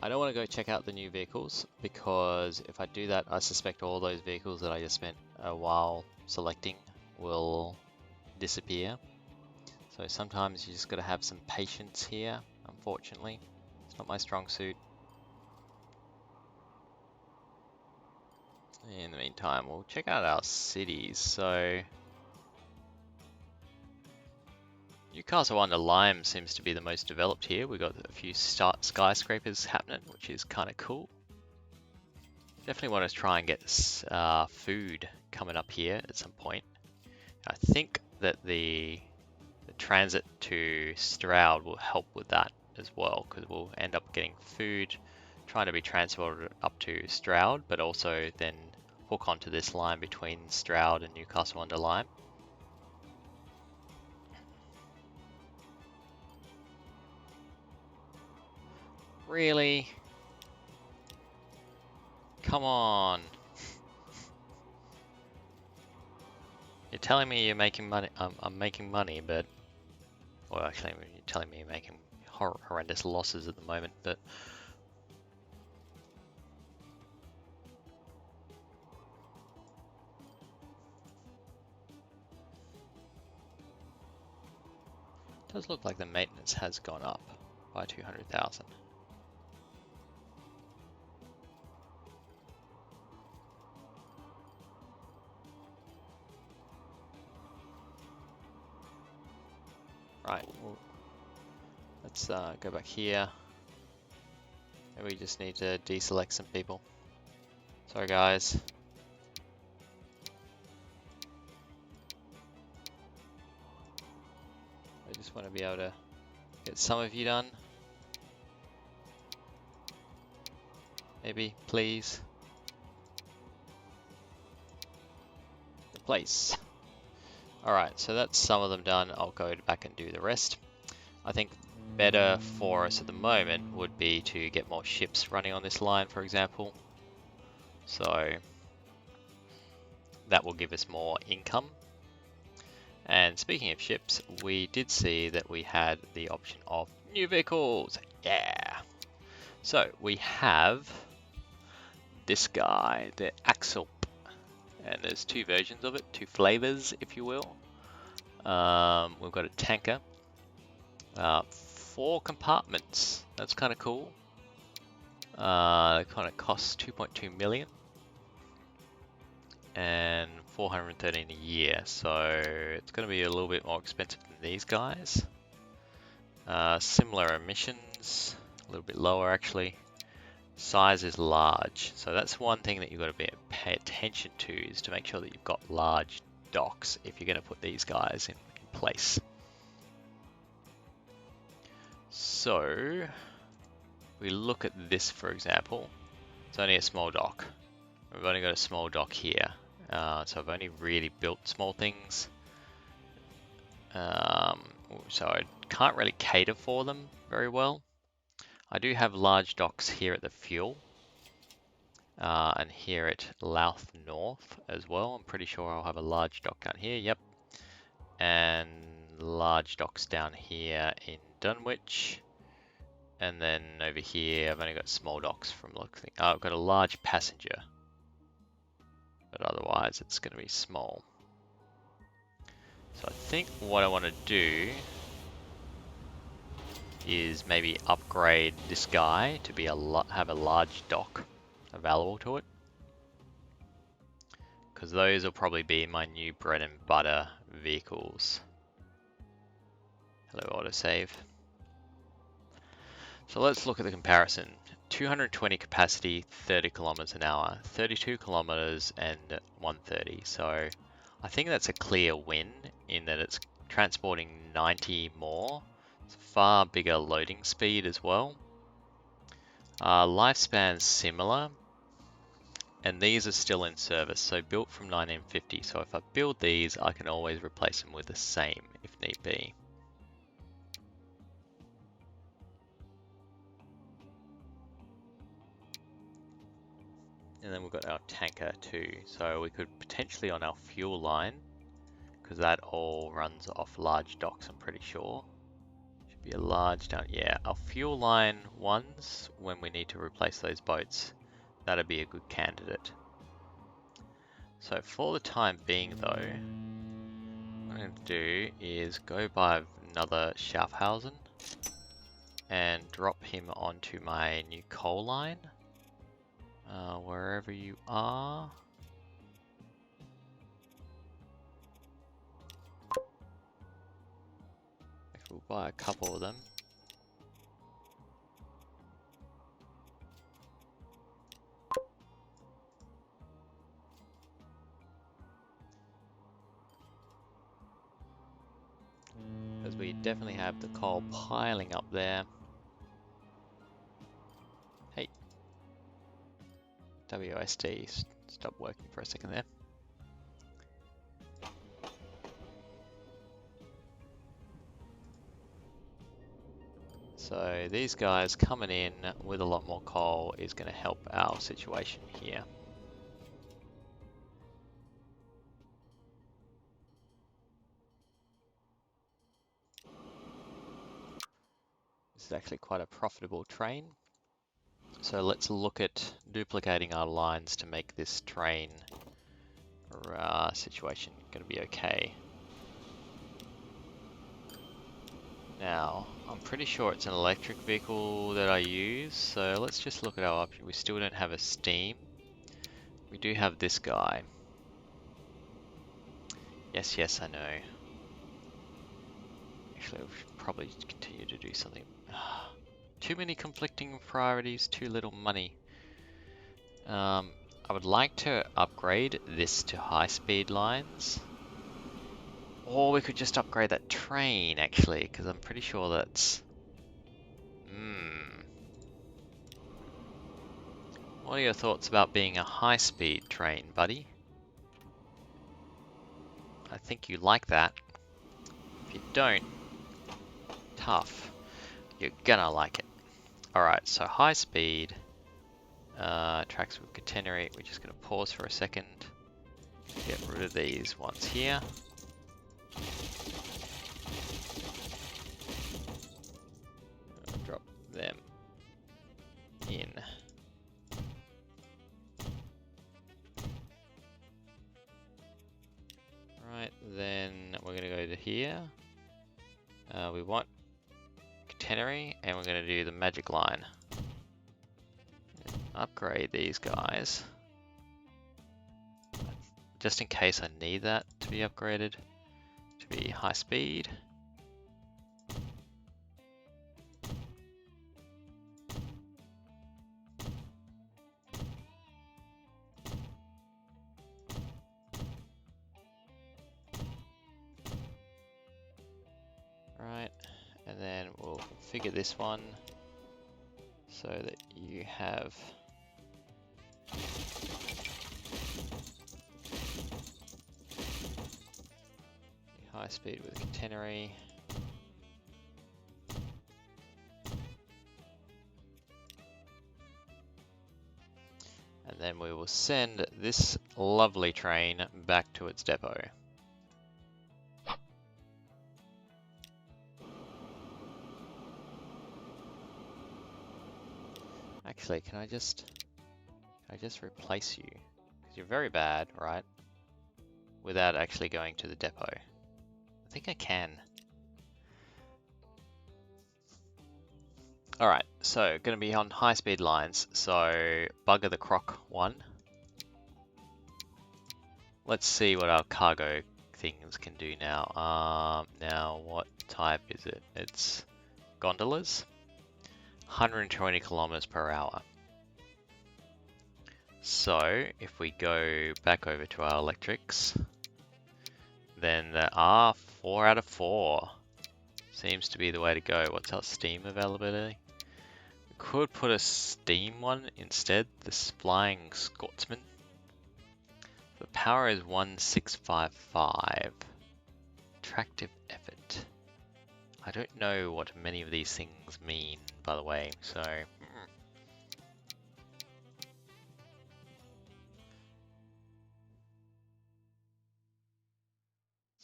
I don't want to go check out the new vehicles, because if I do that, I suspect all those vehicles that I just spent a while selecting will disappear. So sometimes you just got to have some patience here, unfortunately. It's not my strong suit. In the meantime, we'll check out our cities. So Newcastle-under-Lyme seems to be the most developed here. We've got a few skyscrapers happening, which is kind of cool. Definitely want to try and get food coming up here at some point. I think that the transit to Stroud will help with that as well, because we'll end up getting food trying to be transported up to Stroud, but also then hook onto this line between Stroud and Newcastle-under-Lyme. Really? Come on. You're telling me you're making money. I'm making money, but... Well, actually, you're telling me you're making horrendous losses at the moment, but... It does look like the maintenance has gone up by 200,000. Right, well, let's go back here. And we just need to deselect some people. Sorry guys. I just want to be able to get some of you done. Maybe, please. The place. Alright, so that's some of them done. I'll go back and do the rest. I think better for us at the moment would be to get more ships running on this line, for example. So that will give us more income. And speaking of ships, we did see that we had the option of new vehicles. Yeah! So we have this guy, the Axel. And there's two versions of it, two flavors, if you will. We've got a tanker, 4 compartments. That's kind of cool. It kind of costs 2.2 million and 413 a year. So it's going to be a little bit more expensive than these guys. Similar emissions, a little bit lower actually. Size is large, so that's one thing that you've got to pay attention to, is to make sure that you've got large docks if you're going to put these guys in place. So we look at this, for example. It's only a small dock. We've only got a small dock here, so I've only really built small things. So I can't really cater for them very well. I do have large docks here at the fuel, and here at Louth North as well. I'm pretty sure I'll have a large dock down here, yep. And large docks down here in Dunwich. And then over here, I've only got small docks from looking. I've got a large passenger, but otherwise it's going to be small. So I think what I want to do is maybe upgrade this guy to be have a large dock available to it, because those will probably be my new bread and butter vehicles. Hello, autosave. So let's look at the comparison. 220 capacity, 30 kilometers an hour, 32 kilometers and 130. So I think that's a clear win in that it's transporting 90 more. It's a far bigger loading speed as well. Lifespan's similar, and these are still in service, so built from 1950. So if I build these, I can always replace them with the same if need be. And then we've got our tanker too. So we could potentially on our fuel line, because that all runs off large docks, I'm pretty sure. Should be a large down, yeah. Our fuel line ones, when we need to replace those boats, that'd be a good candidate. So for the time being though, what I'm going to do is go buy another Schaffhausen and drop him onto my new coal line. Wherever you are. We'll buy a couple of them. Because we definitely have the coal piling up there. Hey. WSD, stop working for a second there. So these guys coming in with a lot more coal is going to help our situation here. This is actually quite a profitable train. So let's look at duplicating our lines to make this train situation going to be okay. Now, I'm pretty sure it's an electric vehicle that I use, so let's just look at our option. We still don't have a steam. We do have this guy. Yes, yes, I know. Actually, we should probably continue to do something. Too many conflicting priorities, too little money. I would like to upgrade this to high-speed lines. Or we could just upgrade that train, actually, because I'm pretty sure that's... What are your thoughts about being a high-speed train, buddy? I think you like that. If you don't, tough. You're gonna like it. Alright, so high-speed tracks with catenary. We're just gonna pause for a second. Get rid of these ones here. Drop them in. Right, then we're going to go to here. We want catenary, and we're going to do the magic line. Upgrade these guys. Just in case I need that to be upgraded to be high speed. Right, and then we'll configure this one so that you have high speed with catenary. And then we will send this lovely train back to its depot. Actually, can I just replace you? Because you're very bad, right? Without actually going to the depot. I think I can. Alright, so going to be on high speed lines. So Bugger the Croc 1. Let's see what our cargo things can do now. Now what type is it? It's gondolas. 120 kilometers per hour. So if we go back over to our electrics, then there are 4 out of 4. Seems to be the way to go. What's our steam availability? We could put a steam one instead, this Flying Scotsman. The power is 1655. Attractive effort. I don't know what many of these things mean, by the way, so...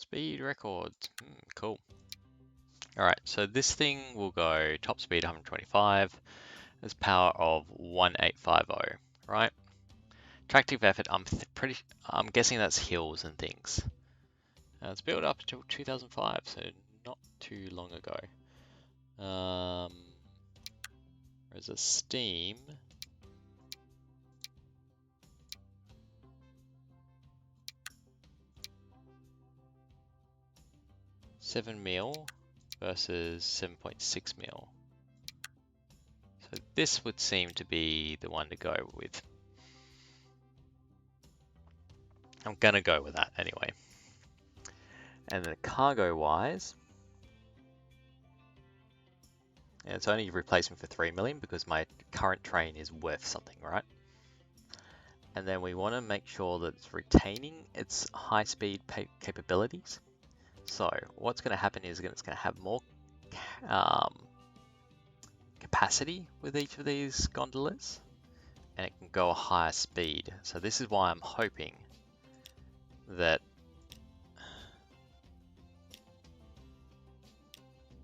Speed records. Cool. Alright, so this thing will go top speed 125, there's power of 1850, right? Tractive effort, I'm guessing that's hills and things. It's built up until 2005, so not too long ago. There's a steam. $7 mil versus 7.6 mil. So this would seem to be the one to go with. I'm gonna go with that anyway. And then cargo wise, and it's only replacement for 3 million because my current train is worth something, right? And then we want to make sure that it's retaining its high speed capabilities. So what's going to happen is it's going to have more capacity with each of these gondolas, and it can go a higher speed. So this is why I'm hoping that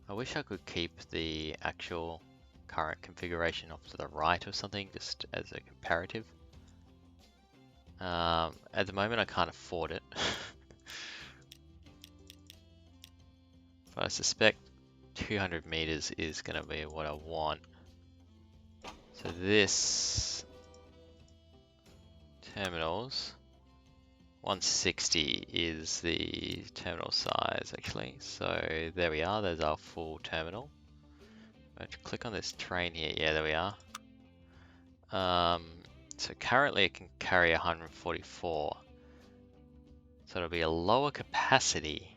I wish I could keep the actual current configuration off to the right or something, just as a comparative. At the moment I can't afford it. But I suspect 200 meters is going to be what I want. So this terminals, 160 is the terminal size actually. So there we are, there's our full terminal. I have to click on this train here, yeah there we are. So currently it can carry 144. So it'll be a lower capacity.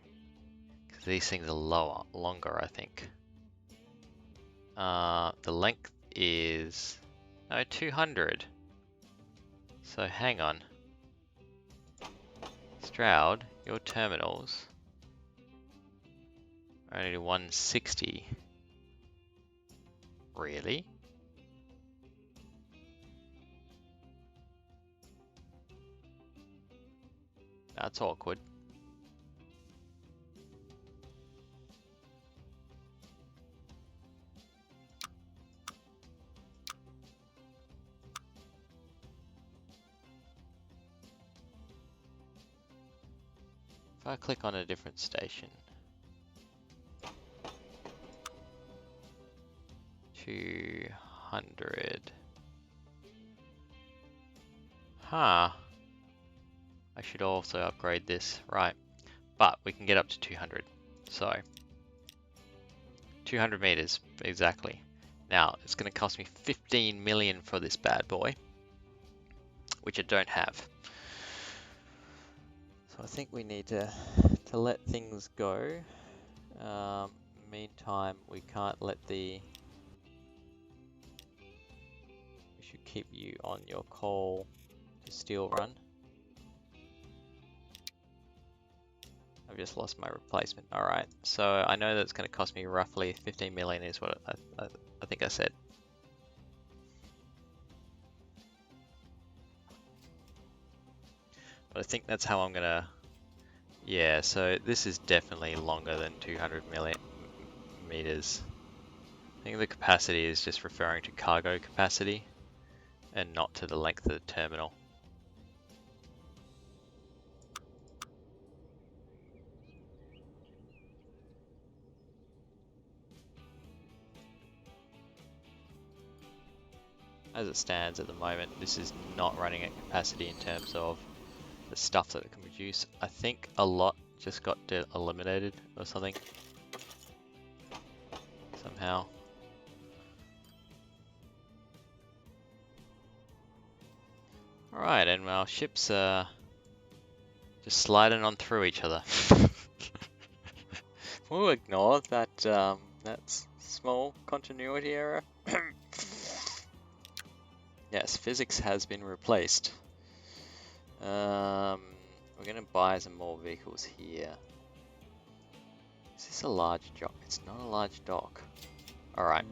These things are longer, I think. The length is 200. So hang on. Stroud, your terminals are only 160. Really? That's awkward. If I click on a different station, 200. Huh. I should also upgrade this, right? But we can get up to 200. So 200 meters exactly. Now it's going to cost me 15 million for this bad boy, which I don't have. So I think we need to let things go. Meantime, we can't let the... We should keep you on your coal to steel run. I've just lost my replacement. Alright, so I know that it's going to cost me roughly 15 million is what I think I said. But I think that's how I'm going to... Yeah, so this is definitely longer than 200 meters. I think the capacity is just referring to cargo capacity and not to the length of the terminal. As it stands at the moment, this is not running at capacity in terms of the stuff that it can produce. I think a lot just got eliminated or something. Somehow. Alright, and our ships are just sliding on through each other. We'll ignore that, that's small continuity error. Yes, physics has been replaced. We're going to buy some more vehicles here. Is this a large dock? It's not a large dock. Alright.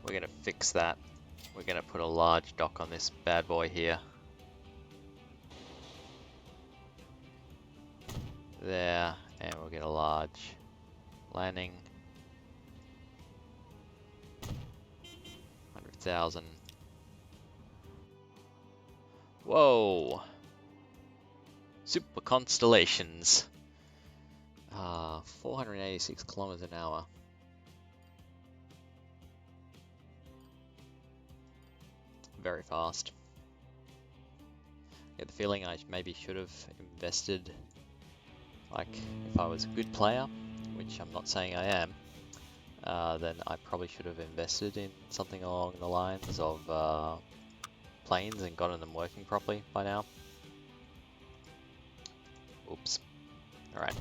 We're going to fix that. We're going to put a large dock on this bad boy here. there, and we'll get a large landing. 100,000. Whoa! Super constellations. 486 kilometers an hour. Very fast. I get the feeling I maybe should have invested, like if I was a good player, which I'm not saying I am, then I probably should have invested in something along the lines of planes and gotten them working properly by now. Oops. Alright.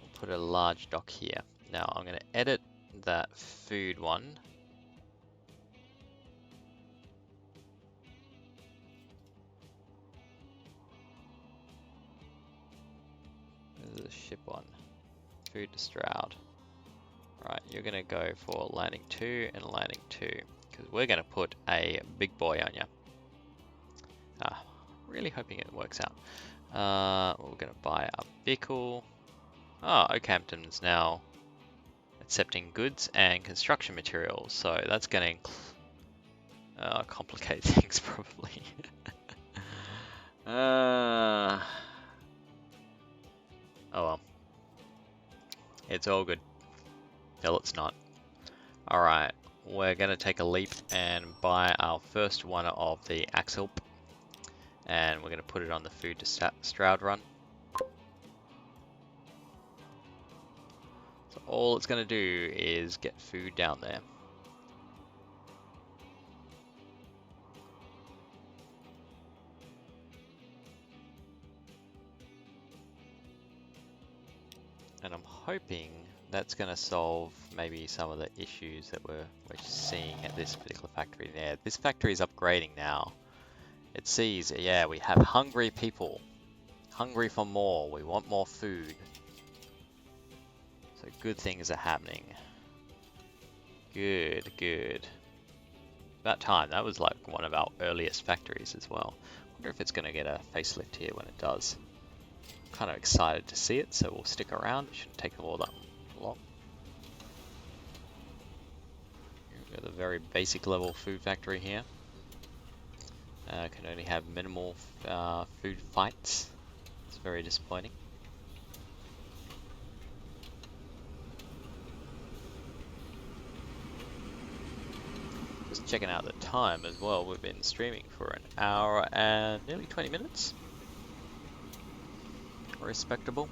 We'll put a large dock here. Now I'm going to edit that food one. This is the ship one. Food to Stroud. Right, you're going to go for landing 2 and landing 2. Because we're going to put a big boy on you. Really hoping it works out. We're going to buy a vehicle. Oh, Oakhampton's now accepting goods and construction materials. So that's going to complicate things probably. Oh well. It's all good. Till it's not. Alright, we're going to take a leap and buy our first one of the Axel. And we're going to put it on the food to Stroud run. So all it's going to do is get food down there. And I'm hoping that's going to solve maybe some of the issues that we're seeing at this particular factory there. This factory is upgrading now. It sees, yeah, we have hungry people. Hungry for more. We want more food. So good things are happening. Good, good. About time. That was like one of our earliest factories as well. Wonder if it's going to get a facelift here when it does. I'm kind of excited to see it, so we'll stick around. It shouldn't take all that long. We've got a very basic level food factory here. Can only have minimal food fights. It's very disappointing. Just checking out the time as well. We've been streaming for an hour and nearly 20 minutes. Respectable.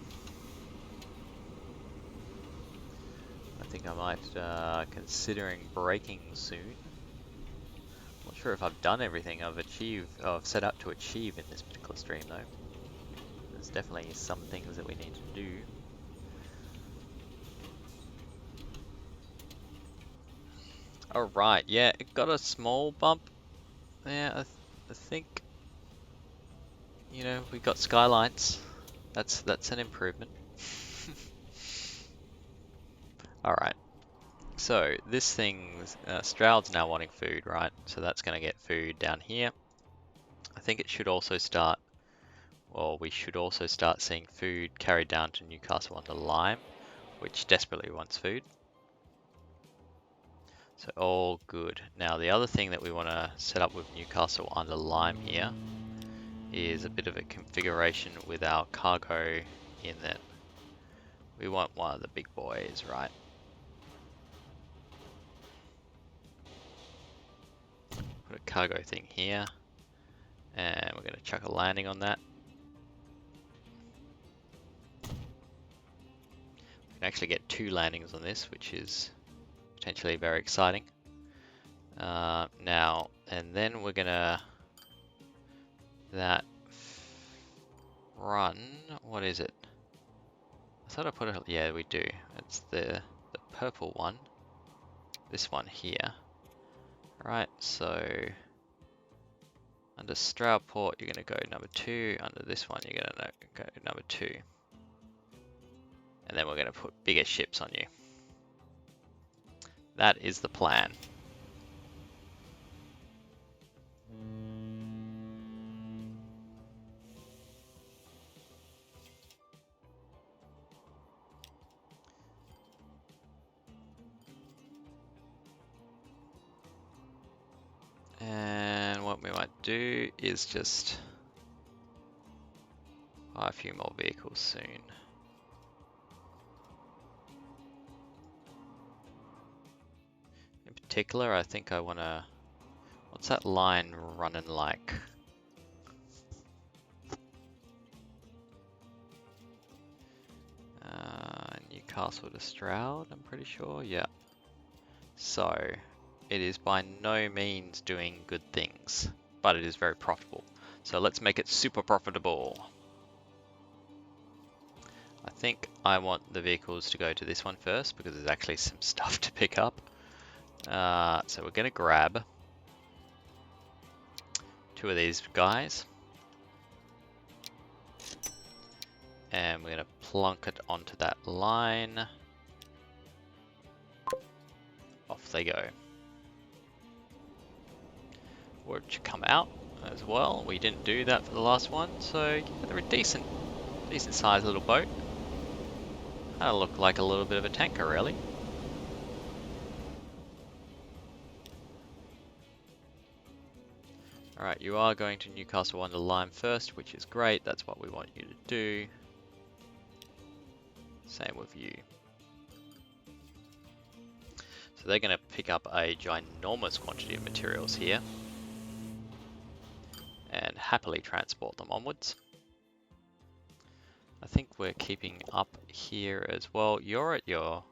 I think I might, considering breaking soon. Not sure if I've done everything I've set out to achieve in this particular stream though. There's definitely some things that we need to do. Alright, yeah, it got a small bump. Yeah, I think, you know, we got skylights. That's an improvement. Alright. So this thing's Stroud's now wanting food, right? So that's going to get food down here. I think it should also start, well, we should also start seeing food carried down to Newcastle under Lyme, which desperately wants food. So all good. Now the other thing that we want to set up with Newcastle under Lyme here is a bit of a configuration with our cargo in that we want one of the big boys, right? Put a cargo thing here, and we're going to chuck a landing on that. We can actually get 2 landings on this, which is potentially very exciting. Now, and then we're going to that run, what is it? I thought I put it, yeah, we do. It's the purple one, this one here. Right, so under Stroudport, you're going to go number 2. Under this one, you're going to go number 2. And then we're going to put bigger ships on you. That is the plan. do is just buy a few more vehicles soon. In particular, I think I want to... What's that line running like? Newcastle to Stroud, I'm pretty sure. Yeah. So, it is by no means doing good things, but it is very profitable. So let's make it super profitable. I think I want the vehicles to go to this one first because there's actually some stuff to pick up. So we're going to grab 2 of these guys. And we're going to plunk it onto that line. Off they go. Which come out as well. We didn't do that for the last one, so yeah, they're a decent sized little boat. Kind of look like a little bit of a tanker, really. Alright, you are going to Newcastle under Lyme first, which is great. That's what we want you to do. Same with you. So they're going to pick up a ginormous quantity of materials here and happily transport them onwards. I think we're keeping up here as well. You're at your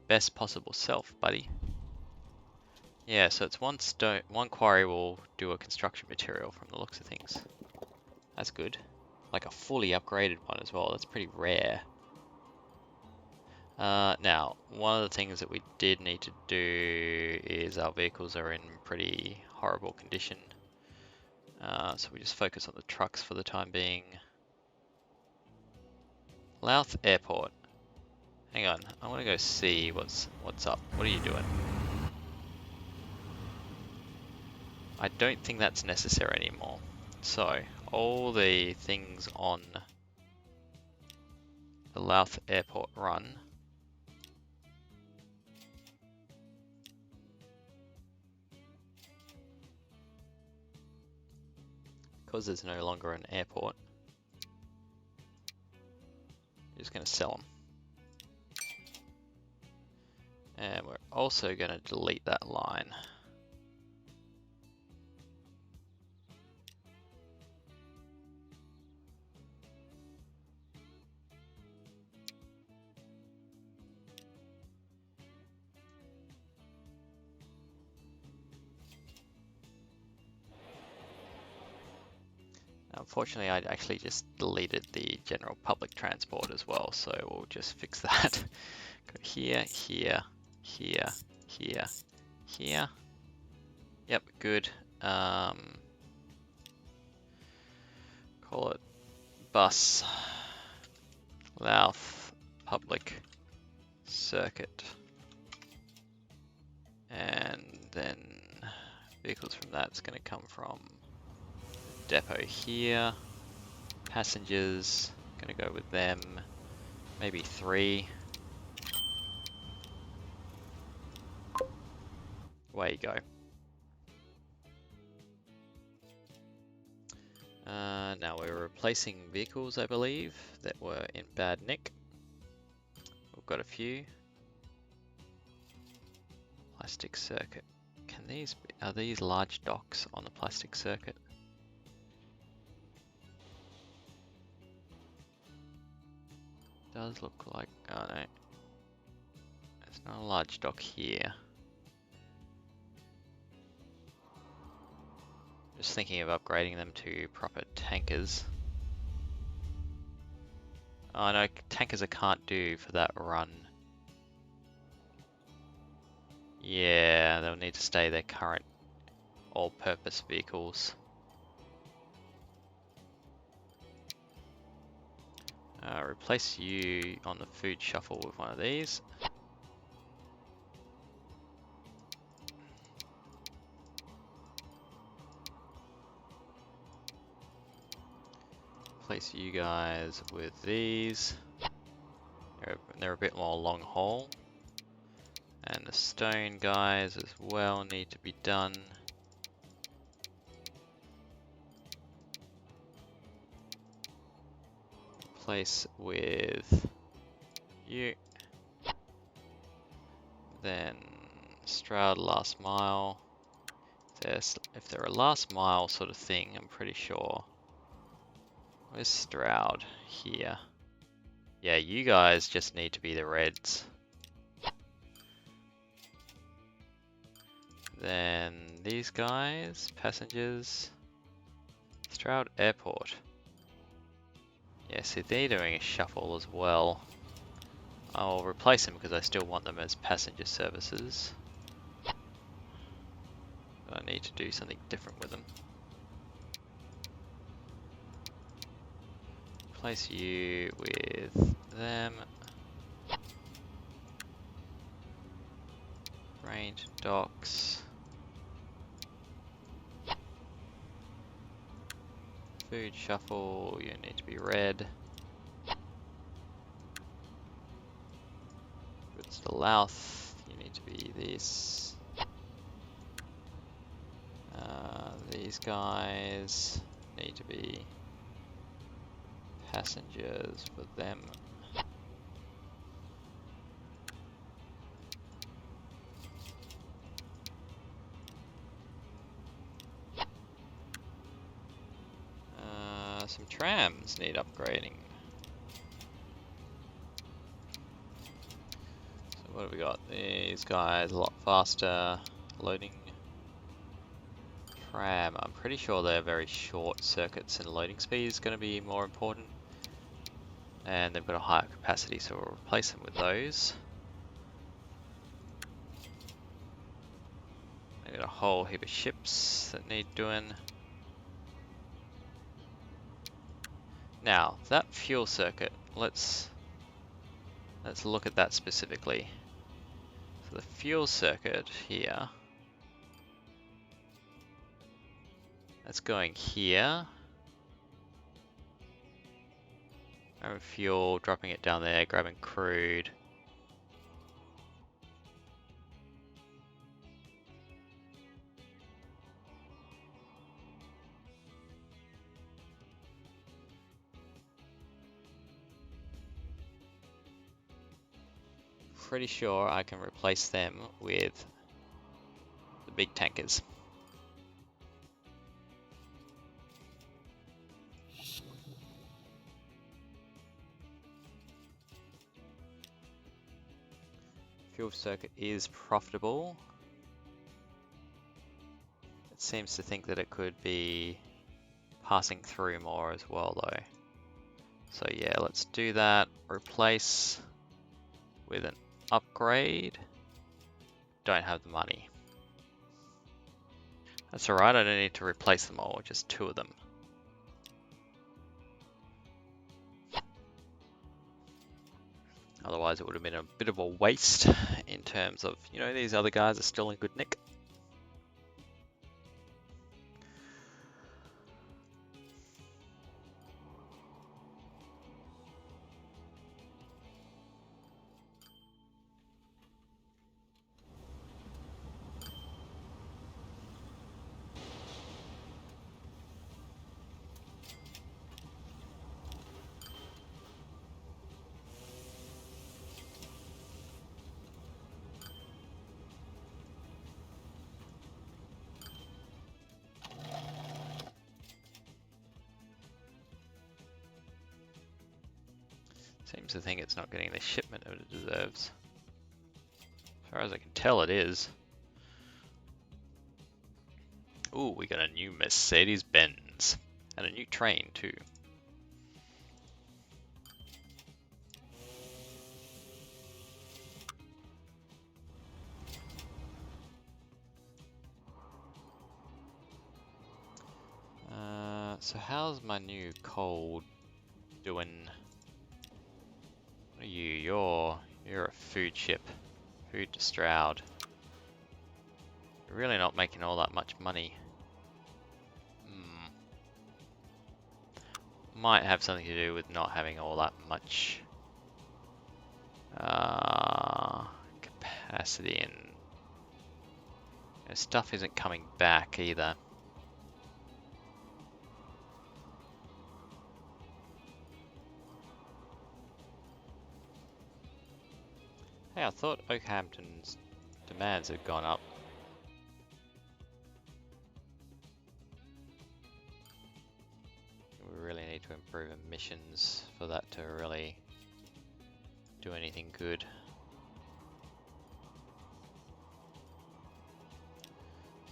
best possible self, buddy. Yeah, so it's one quarry will do a construction material from the looks of things. That's good. Like a fully upgraded one as well. That's pretty rare. Now, one of the things that we did need to do is our vehicles are in pretty horrible condition. So we just focus on the trucks for the time being. Louth Airport. Hang on, I want to go see what's up. What are you doing? I don't think that's necessary anymore. So, all the things on the Louth Airport run because there's no longer an airport. We're just going to sell them. And we're also going to delete that line. Unfortunately, I actually just deleted the general public transport as well, so we'll just fix that. Go here, here, here, here, here. Yep, good. Call it bus Louth public circuit. And then vehicles from that's going to come from depot here. Passengers, gonna go with them. Maybe 3. Away you go. Now we're replacing vehicles, I believe, that were in bad nick. We've got a few. Plastic circuit. Can these be, are these large docks on the plastic circuit? Does look like, oh no, there's not a large dock here. Just thinking of upgrading them to proper tankers. Oh no, tankers I can't do for that run. Yeah, they'll need to stay their current all-purpose vehicles. Replace you on the food shuffle with one of these. Replace you guys with these. They're a bit more long haul. And the stone guys as well need to be done. Replace with you. Then Stroud last mile. If they're a last mile sort of thing, I'm pretty sure. Where's Stroud? Here. Yeah, you guys just need to be the Reds. Then these guys, passengers. Stroud Airport. Yeah, see, they're doing a shuffle as well. I'll replace them because I still want them as passenger services. But I need to do something different with them. Replace you with them. Range docks. Food shuffle, you need to be red. Goods to Louth, you need to be this. These guys need to be passengers for them. Some trams need upgrading. So what have we got? These guys a lot faster. Loading. Tram. I'm pretty sure they're very short circuits and loading speed is going to be more important. And they've got a higher capacity, so we'll replace them with those. They've got a whole heap of ships that need doing. Now, that fuel circuit, let's look at that specifically. So the fuel circuit here, that's going here. Grabbing fuel, dropping it down there, grabbing crude. Pretty sure I can replace them with the big tankers. Fuel circuit is profitable. It seems to think that it could be passing through more as well though. So yeah, let's do that. Replace with an upgrade. Don't have the money. That's alright, I don't need to replace them all, just 2 of them. Otherwise it would have been a bit of a waste in terms of, you know, these other guys are still in good nick. Seems to think it's not getting the shipment that it deserves. As far as I can tell, it is. Ooh, we got a new Mercedes-Benz. And a new train, too. So how's my new coal doing? What are you? You're a food ship. Food to Stroud. You're really not making all that much money. Might have something to do with not having all that much capacity, and you know, stuff isn't coming back either. Hey, I thought Oakhampton's demands had gone up. We really need to improve emissions for that to really do anything good.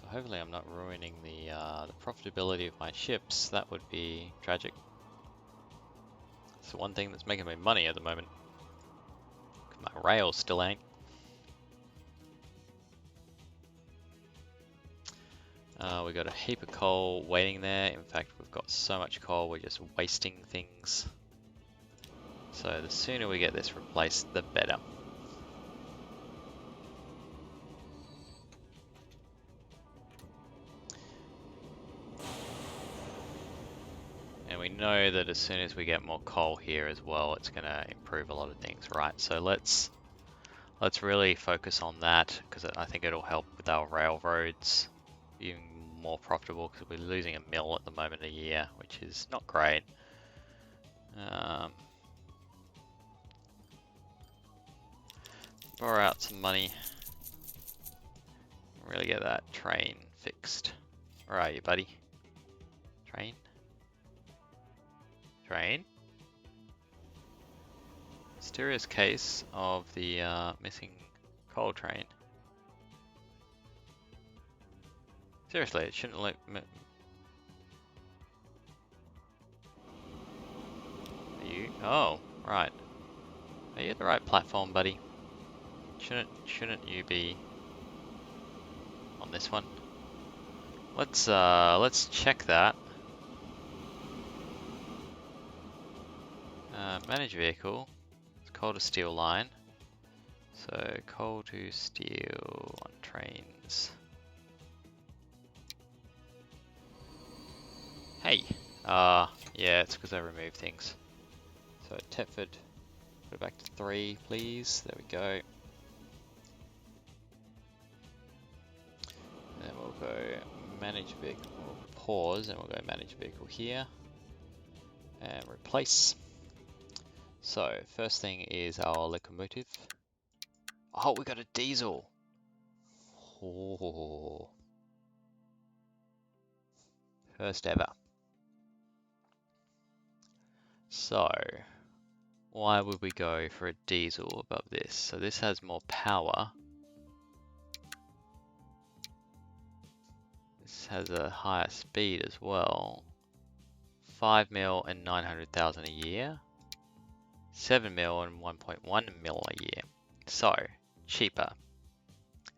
So hopefully I'm not ruining the profitability of my ships. That would be tragic. It's the one thing that's making me money at the moment. My rail still ain't. We got a heap of coal waiting there. In fact, we've got so much coal, we're just wasting things. So the sooner we get this replaced, the better. And we know that as soon as we get more coal here as well, it's going to improve a lot of things, right? So let's really focus on that, because I think it'll help with our railroads being more profitable, because we're losing a mill at the moment a year, which is not great. Borrow out some money, really get that train fixed. Where are you, buddy? Train? Train? Mysterious case of the missing coal train. Seriously, it shouldn't let me... Are you? Oh, right. Are you at the right platform, buddy? Shouldn't you be on this one? Let's check that. Manage vehicle. It's coal to steel line. So coal to steel on trains. Hey. Yeah, it's because I removed things. So Tetford, put it back to 3, please. There we go. Then we'll go manage vehicle. We'll pause and we'll go manage vehicle here. And replace. So first thing is our locomotive. Oh, we got a diesel. Oh. First ever. So why would we go for a diesel above this? So this has more power. This has a higher speed as well. 5 mil and 900,000 a year. 7 mil and 1.1 mil a year. So cheaper.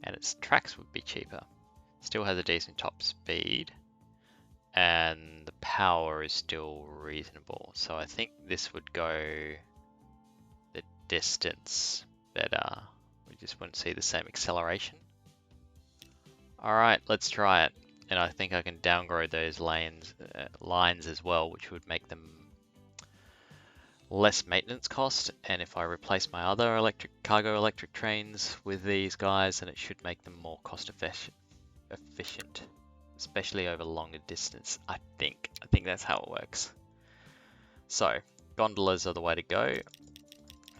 And its tracks would be cheaper. Still has a decent top speed. And the power is still reasonable. So I think this would go the distance better. We just wouldn't see the same acceleration. Alright, let's try it. And I think I can downgrade those lines as well, which would make them less maintenance cost. And if I replace my other cargo electric trains with these guys, then it should make them more cost efficient, especially over longer distance. I think that's how it works. So gondolas are the way to go.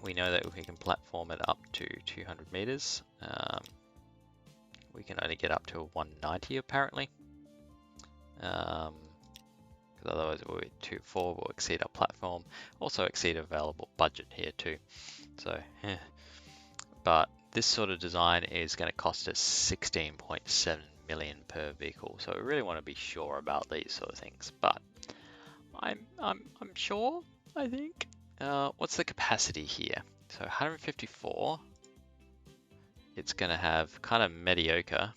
We know that we can platform it up to 200 meters. We can only get up to 190 apparently. Because otherwise we'll be too far, we'll exceed our platform. Also exceed available budget here too. So, but this sort of design is going to cost us 16.7 million per vehicle. So we really want to be sure about these sort of things. But I'm sure, I think. What's the capacity here? So 154. It's going to have kind of mediocre.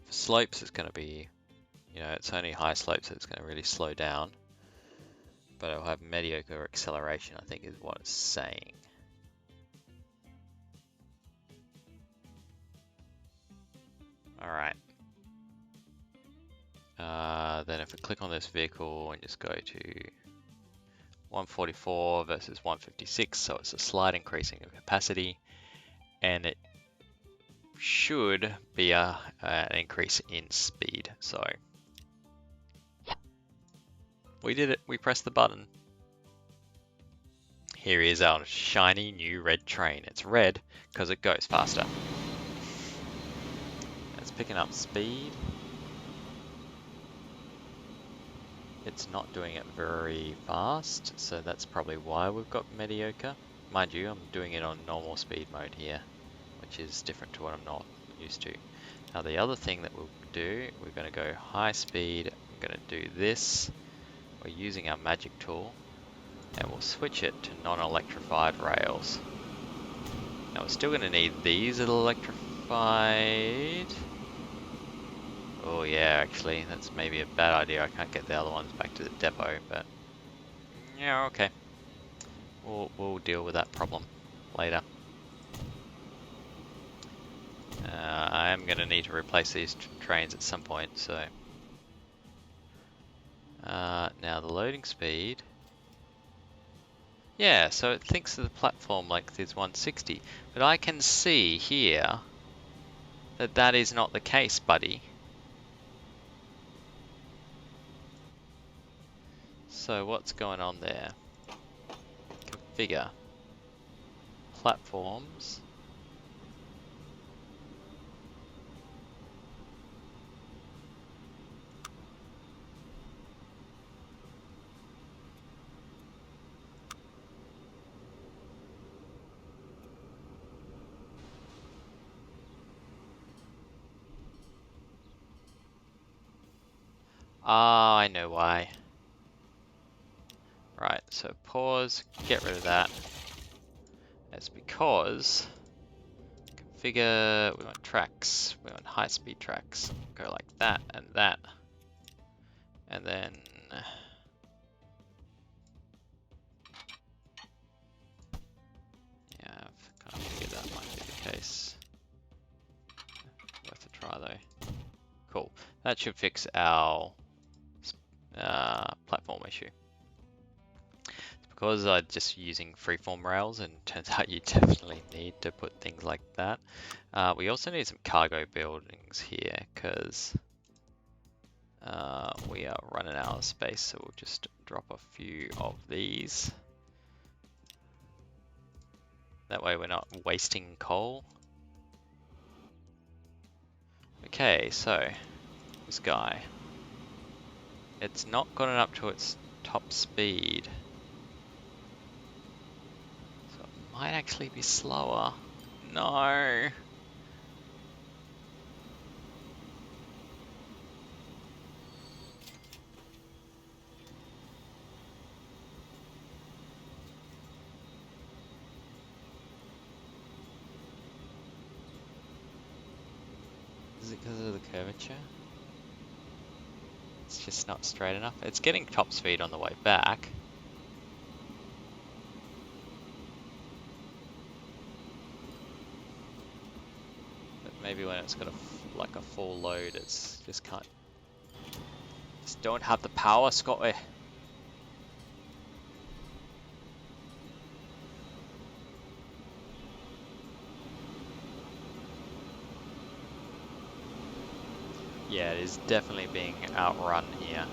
For slopes, it's going to be, you know, it's only high slopes, so it's going to really slow down. But it'll have mediocre acceleration, I think is what it's saying. Alright. Then if we click on this vehicle and just go to 144 versus 156, so it's a slight increasing of capacity, and it should be an increase in speed. So We did it. We pressed the button. Here is our shiny new red train. It's red because it goes faster. It's picking up speed. It's not doing it very fast, so that's probably why we've got mediocre. Mind you, I'm doing it on normal speed mode here, which is different to what I'm not used to. Now the other thing that we'll do, we're going to go high speed. I'm going to do this. We're using our magic tool, and we'll switch it to non-electrified rails. Now we're still going to need these little electrified. Oh yeah, actually, that's maybe a bad idea. I can't get the other ones back to the depot, but yeah, okay. We'll deal with that problem later. I am going to need to replace these trains at some point, so... now the loading speed... Yeah, so it thinks the platform length is 160, but I can see here that that is not the case, buddy. So what's going on there? Configure. Platforms. Ah, I know why. Right, so pause, get rid of that. It's because configure, we want tracks, we want high speed tracks. Go like that and that. And then yeah, I've kind of figured that might be the case. Worth a try though. Cool. That should fix our platform issue. Because I'm just using freeform rails, and it turns out you definitely need to put things like that. We also need some cargo buildings here, because we are running out of space, so we'll just drop a few of these. That way we're not wasting coal. Okay, so this guy. It's not gotten up to its top speed. Might actually be slower. No. Is it because of the curvature? It's just not straight enough. It's getting top speed on the way back. Maybe when it's got like a full load, it's just can't. Just don't have the power, Scotty. Yeah, it is definitely being outrun here.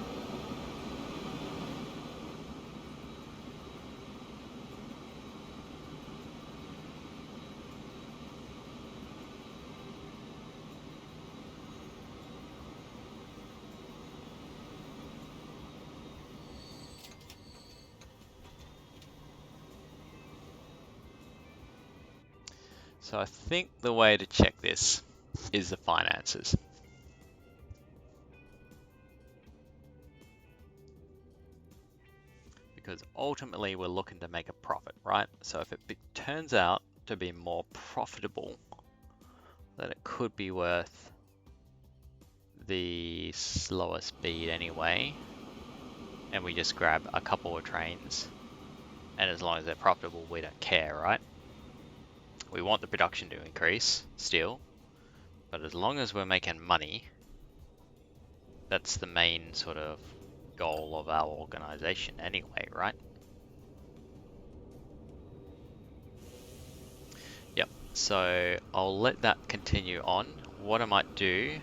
So I think the way to check this is the finances. Because ultimately we're looking to make a profit, right? So if it turns out to be more profitable, then it could be worth the slower speed anyway. And we just grab a couple of trains. And as long as they're profitable, we don't care, right? We want the production to increase still, but as long as we're making money, that's the main sort of goal of our organization anyway, right? Yep, so I'll let that continue on. What I might do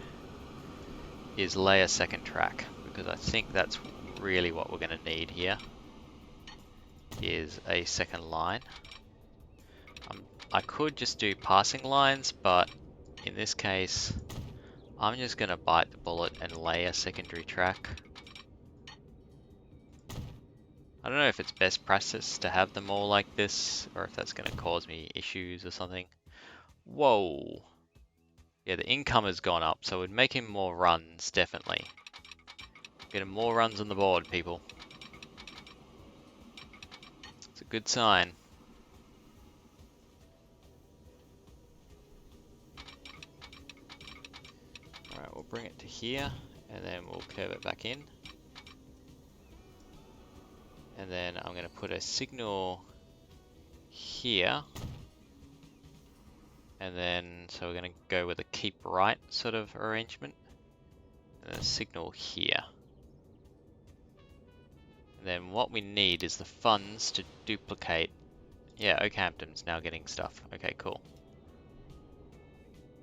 is lay a second track, because I think that's really what we're going to need here is a second line. I could just do passing lines, but in this case, I'm just going to bite the bullet and lay a secondary track. I don't know if it's best practice to have them all like this, or if that's going to cause me issues or something. Whoa! Yeah, the income has gone up, so we're making more runs, definitely. Getting more runs on the board, people. It's a good sign. Alright, we'll bring it to here, and then we'll curve it back in. And then I'm going to put a signal here. And then, so we're going to go with a keep right sort of arrangement. And a signal here. And then what we need is the funds to duplicate. Yeah, Oakhampton's now getting stuff. Okay, cool.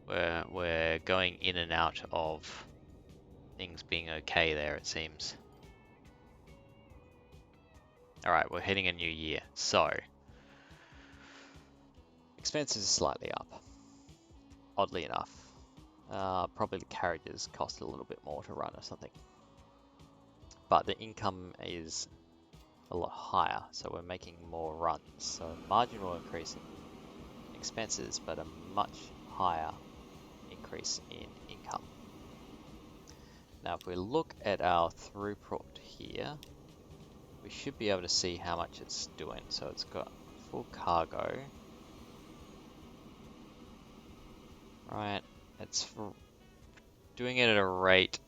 We're going in and out of things being okay there, it seems. Alright, we're hitting a new year. So, expenses are slightly up. Oddly enough. Probably the carriages cost a little bit more to run or something. But the income is a lot higher, so we're making more runs. So margin will increase in expenses, but a much higher increase in income. Now if we look at our throughput here, we should be able to see how much it's doing. So it's got full cargo. Right, it's doing it at a rate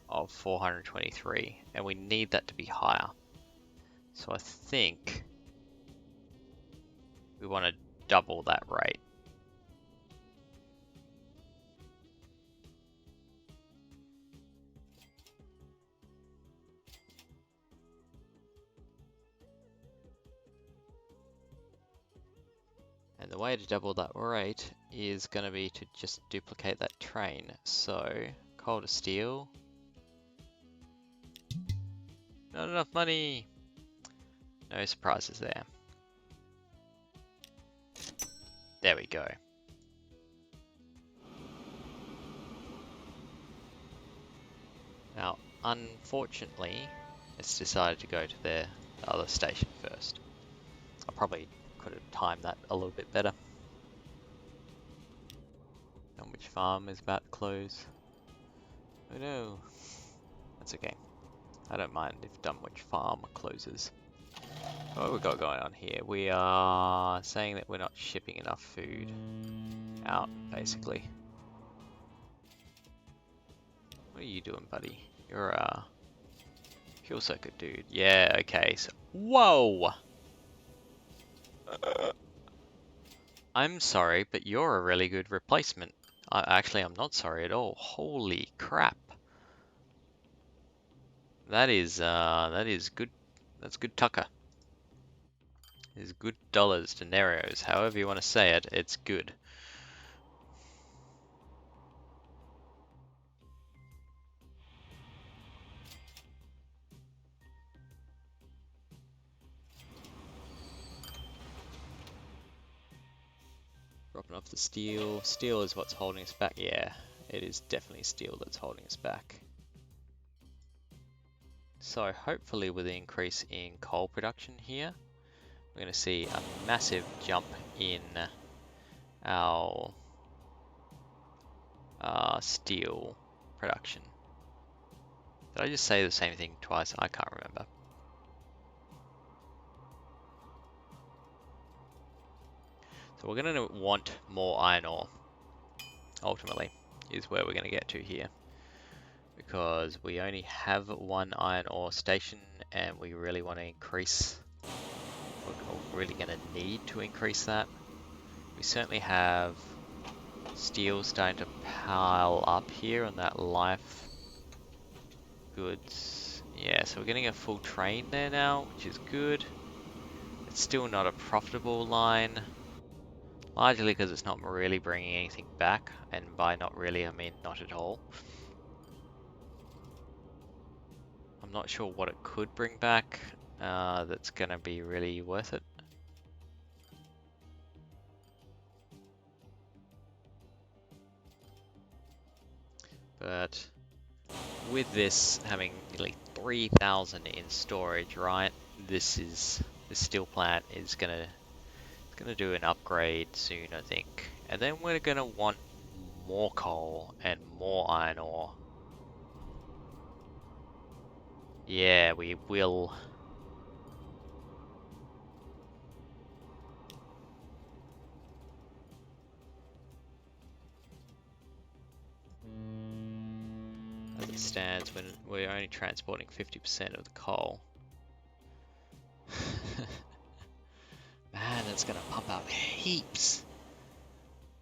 of 423, and we need that to be higher. So I think we want to double that rate. And the way to double that rate is going to be to just duplicate that train. So, coal to steel. Not enough money. No surprises there. There we go. Now, unfortunately, it's decided to go to the other station first. I probably could have timed that a little bit better. Dunwich Farm is about to close. Oh no. That's okay. I don't mind if Dunwich Farm closes. What have we got going on here? We are saying that we're not shipping enough food out, basically. What are you doing, buddy? You're a fuel circuit dude. Yeah, okay. So, whoa! I'm sorry, but you're a really good replacement. Actually, I'm not sorry at all. Holy crap. That is good. That's good tucker. Is good dollars, denarios, however you want to say it, it's good. Dropping off the steel. Steel is what's holding us back. Yeah, it is definitely steel that's holding us back. So hopefully with the increase in coal production here, we're going to see a massive jump in our steel production. Did I just say the same thing twice? I can't remember. So we're going to want more iron ore, ultimately, is where we're going to get to here. Because we only have one iron ore station and we really want to increase, we're really going to need to increase that. We certainly have steel starting to pile up here on that life goods. Yeah, so we're getting a full train there now, which is good. It's still not a profitable line, largely because it's not really bringing anything back, and by not really I mean not at all. I'm not sure what it could bring back that's going to be really worth it. But with this having nearly 3,000 in storage, right? This steel plant is gonna do an upgrade soon, I think. And then we're gonna want more coal and more iron ore. Yeah, we will. As it stands, when we're only transporting 50% of the coal. Man, it's gonna pump out heaps.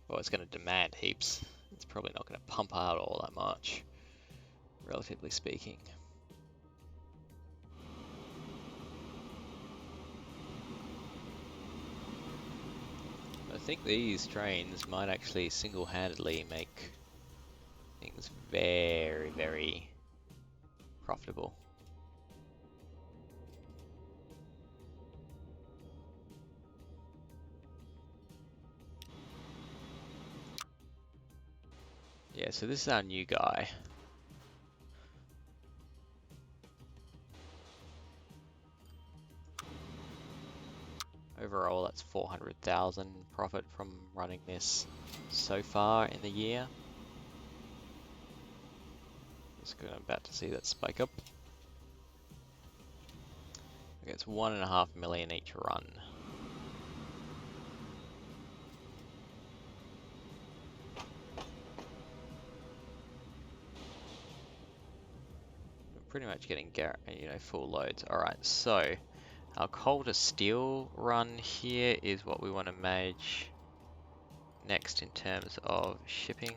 Well, it's gonna demand heaps. It's probably not gonna pump out all that much, relatively speaking. I think these trains might actually single-handedly make things very, very profitable. Yeah, so this is our new guy. Overall, that's 400,000 profit from running this so far in the year. Just about to see that spike up. Okay, it's 1.5 million each run. We're pretty much getting full loads. All right, so our coal to steel run here is what we want to manage next in terms of shipping.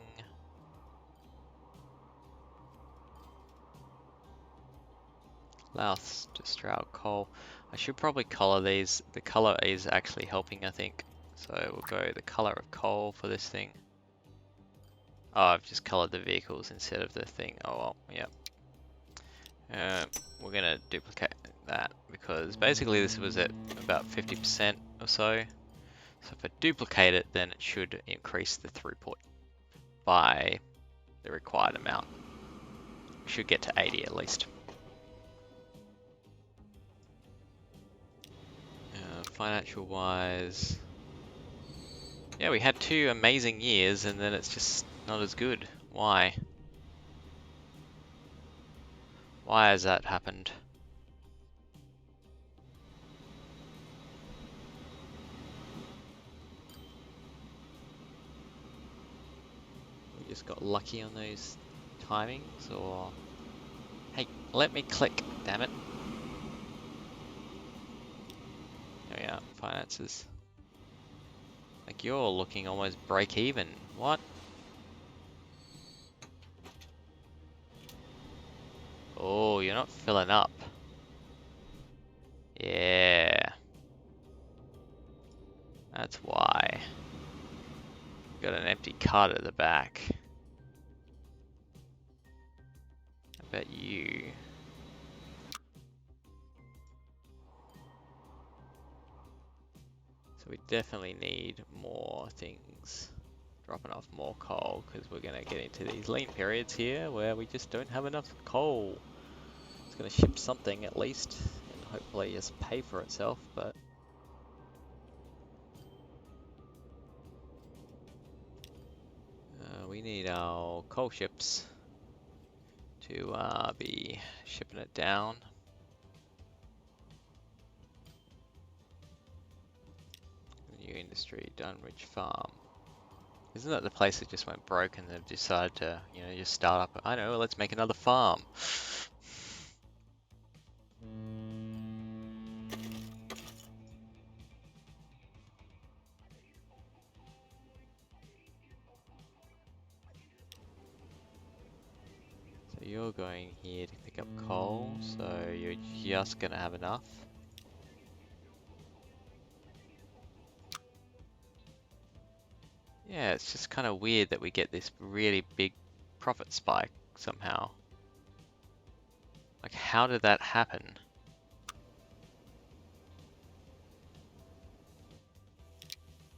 Laos to Stroud coal. I should probably color these. The color is actually helping, I think. So we'll go the color of coal for this thing. Oh, I've just colored the vehicles instead of the thing. Oh well, yeah. We're gonna duplicate that because basically this was at about 50% or so. So if I duplicate it, then it should increase the throughput by the required amount. We should get to 80 at least. Financial wise, yeah, we had 2 amazing years and then it's just not as good. Why? Why has that happened? We just got lucky on those timings, or... Hey, let me click, damn it. There we are, finances. Like, you're looking almost break even. What? Oh, you're not filling up. Yeah. That's why. Got an empty cart at the back. I bet you. So we definitely need more things. Dropping off more coal, because we're going to get into these lean periods here where we just don't have enough coal. It's going to ship something at least, and hopefully just pay for itself, but... we need our coal ships to be shipping it down. New industry, Dunwich Farm. Isn't that the place that just went broke and they've decided to, just start up? I know, let's make another farm. So you're going here to pick up coal, so you're just gonna have enough. Yeah, it's just kind of weird that we get this really big profit spike somehow. Like, how did that happen?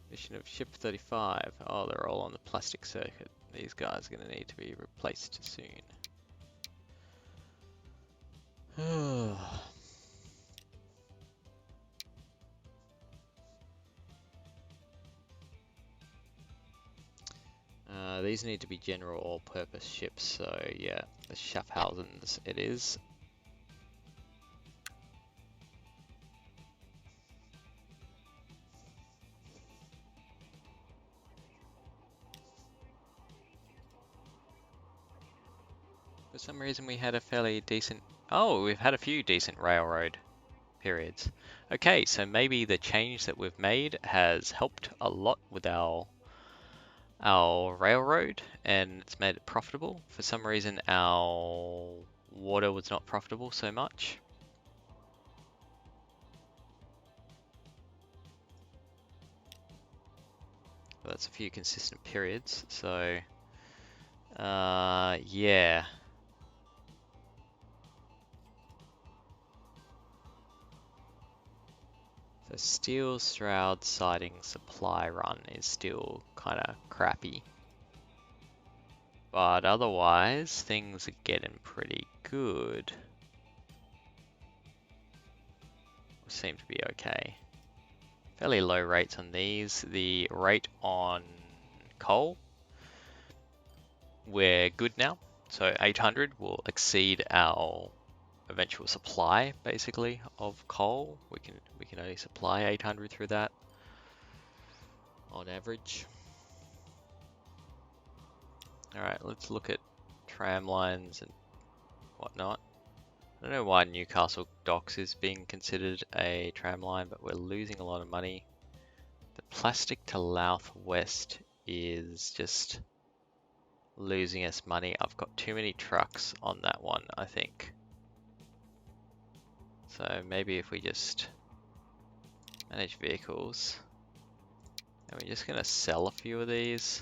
Mission of Ship 35. Oh, they're all on the plastic circuit. These guys are going to need to be replaced soon. These need to be general all-purpose ships, so yeah, the Schaffhausens it is. For some reason we had a fairly decent... Oh, we've had a few decent railroad periods. Okay, so maybe the change that we've made has helped a lot with our railroad and it's made it profitable. For some reason our water was not profitable so much. Well, that's a few consistent periods, so yeah. So Steel Stroud siding supply run is still kind of crappy. But otherwise, things are getting pretty good. Seem to be okay. Fairly low rates on these. The rate on coal, we're good now. So 800 will exceed our eventual supply, basically, of coal. We can only supply 800 through that on average. All right, let's look at tram lines and whatnot. I don't know why Newcastle Docks is being considered a tram line, but we're losing a lot of money. The plastic to Louth West is just losing us money. I've got too many trucks on that one, I think. So maybe if we just manage vehicles, and we're just going to sell a few of these.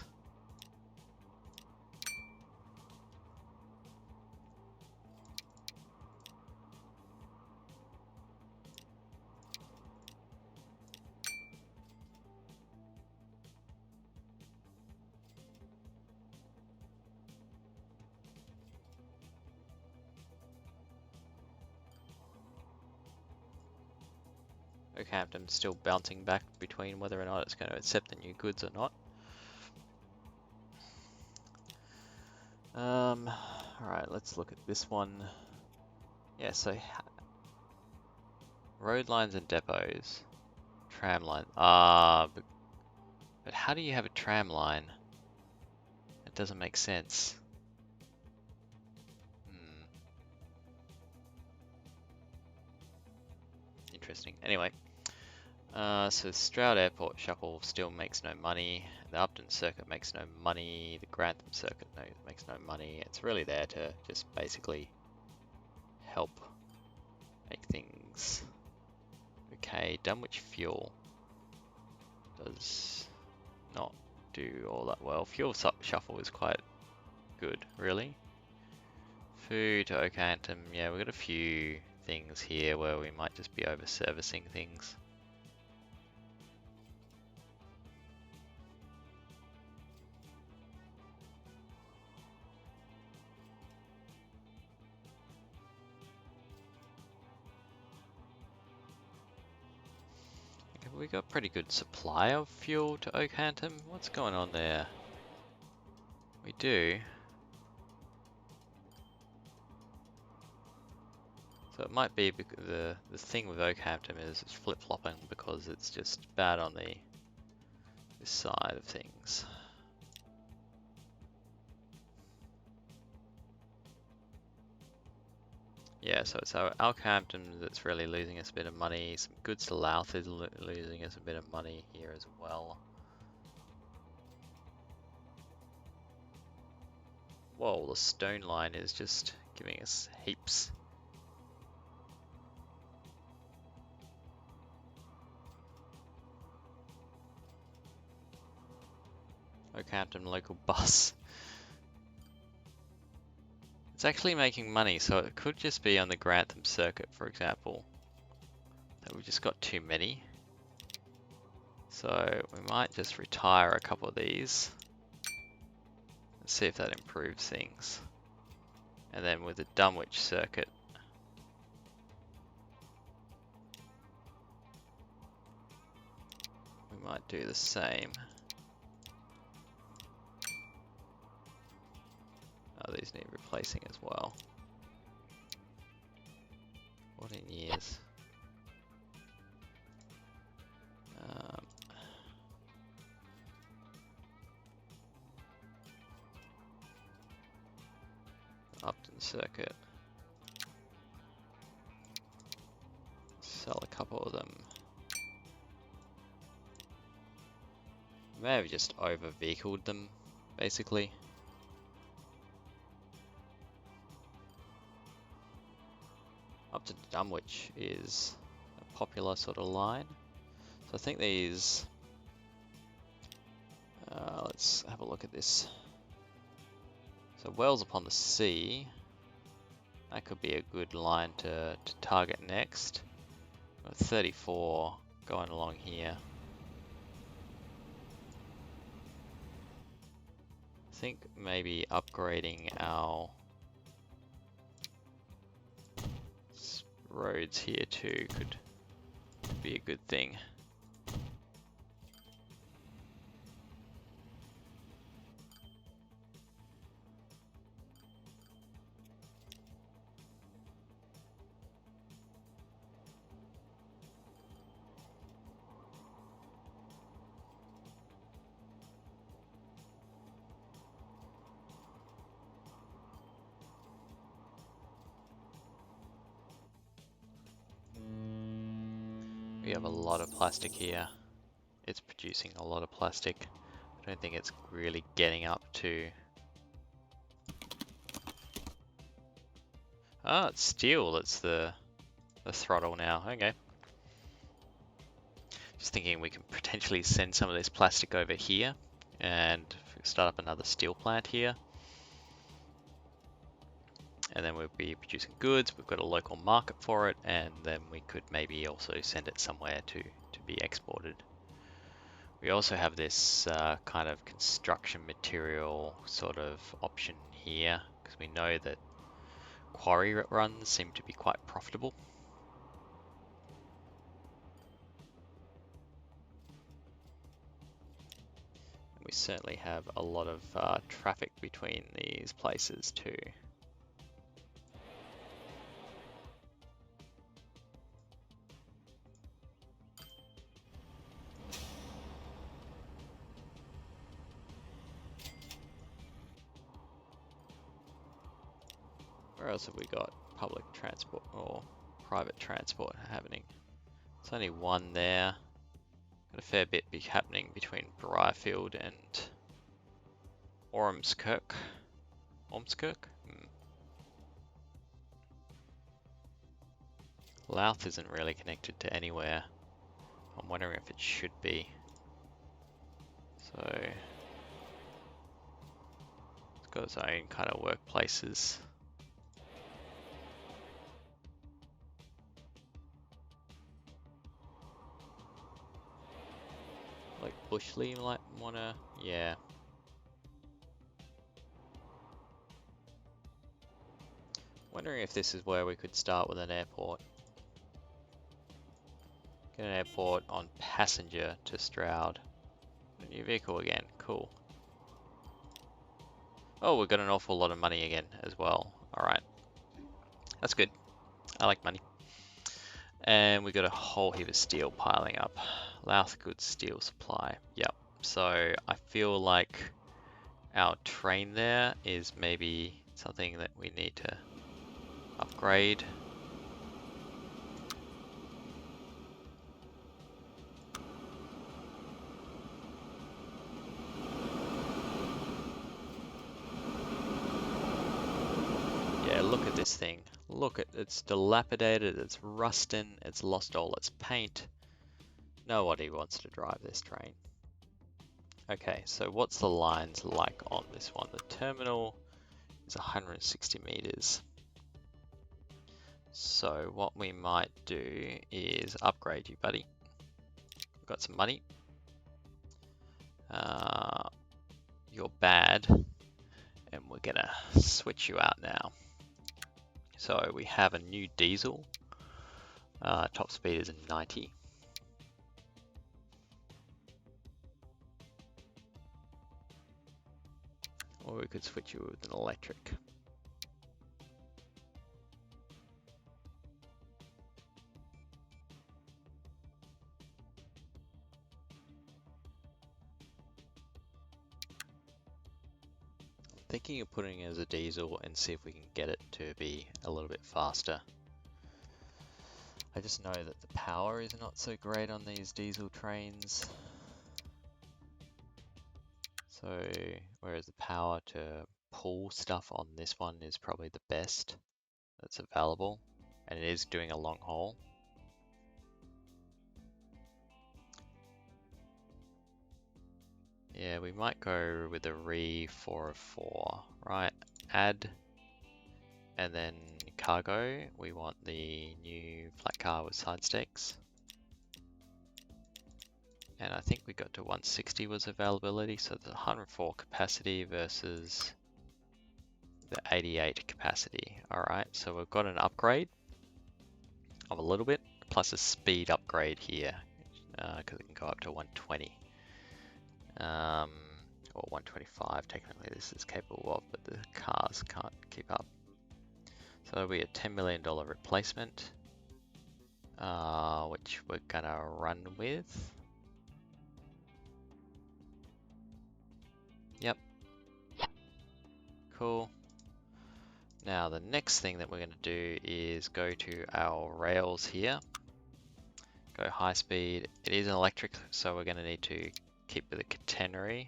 Okehampton's still bouncing back between whether or not it's going to accept the new goods or not. Alright, let's look at this one. Yeah, so road lines and depots. Tram line. But how do you have a tram line? It doesn't make sense. Interesting. Anyway. So Stroud Airport Shuffle still makes no money. The Upton Circuit makes no money. The Grantham Circuit makes no money. It's really there to just basically help make things okay. Dunwich Fuel does not do all that well. Fuel Shuffle is quite good, really. Food to Okehampton. Yeah, we've got a few things here where we might just be over servicing things. We got pretty good supply of fuel to Okehampton. What's going on there? We do. So it might be because the thing with Okehampton is it's flip-flopping because it's just bad on this side of things. Yeah, so it's our Okehampton that's really losing us a bit of money. Some goods to Louth is losing us a bit of money here as well. Whoa, the stone line is just giving us heaps. Okehampton local bus It's actually making money, so it could just be on the Grantham circuit, for example, that we've just got too many. So we might just retire a couple of these and see if that improves things. And then with the Dunwich circuit, we might do the same. Oh, these need replacing as well. 14 years. Upton circuit. Sell a couple of them. May have just over vehicled them, basically. Upton to Dunwich is a popular sort of line. So I think these. Let's have a look at this. So Wells upon the Sea, that could be a good line to target next. 34 going along here. I think maybe upgrading our roads here too could be a good thing. We have a lot of plastic here. It's producing a lot of plastic. I don't think it's really getting up to... Ah, it's steel that's the throttle now. Okay. Just thinking we can potentially send some of this plastic over here and start up another steel plant here. And then we'll be producing goods, we've got a local market for it, and then we could maybe also send it somewhere to be exported. We also have this kind of construction material sort of option here, because we know that quarry runs seem to be quite profitable. And we certainly have a lot of traffic between these places too. Where else have we got public transport or private transport happening? There's only one there. Got a fair bit happening between Briarfield and Ormskirk. Ormskirk? Louth isn't really connected to anywhere. I'm wondering if it should be. So it's got its own kind of workplaces. Like Bushley might wanna, yeah. Wondering if this is where we could start with an airport. Get an airport on passenger to Stroud. A new vehicle again, cool. Oh, we've got an awful lot of money again as well. Alright. That's good. I like money. And we got a whole heap of steel piling up. Louth good steel supply. Yep. So I feel like our train there is maybe something that we need to upgrade. Yeah, look at this thing. Look at it's dilapidated, it's rusting, it's lost all its paint. Nobody wants to drive this train. Okay, so what's the lines like on this one? The terminal is 160 meters. So what we might do is upgrade you, buddy. We've got some money. You're bad, and we're gonna switch you out now. So we have a new diesel. Top speed is 90. Or we could switch you with an electric. Thinking of putting it as a diesel and see if we can get it to be a little bit faster. I just know that the power is not so great on these diesel trains. So, whereas the power to pull stuff on this one is probably the best that's available, and it is doing a long haul. Yeah, we might go with the Re 404, right? Add, and then cargo, we want the new flat car with side stakes. And I think we got to 160 was availability, so the 104 capacity versus the 88 capacity. Alright, so we've got an upgrade of a little bit, plus a speed upgrade here, because it can go up to 120. Or 125 technically this is capable of, but the cars can't keep up. So that'll be a $10 million replacement, which we're gonna run with. Yep. Cool. Now the next thing that we're going to do is go to our rails here. Go high speed. It is an electric, so we're going to need to keep the catenary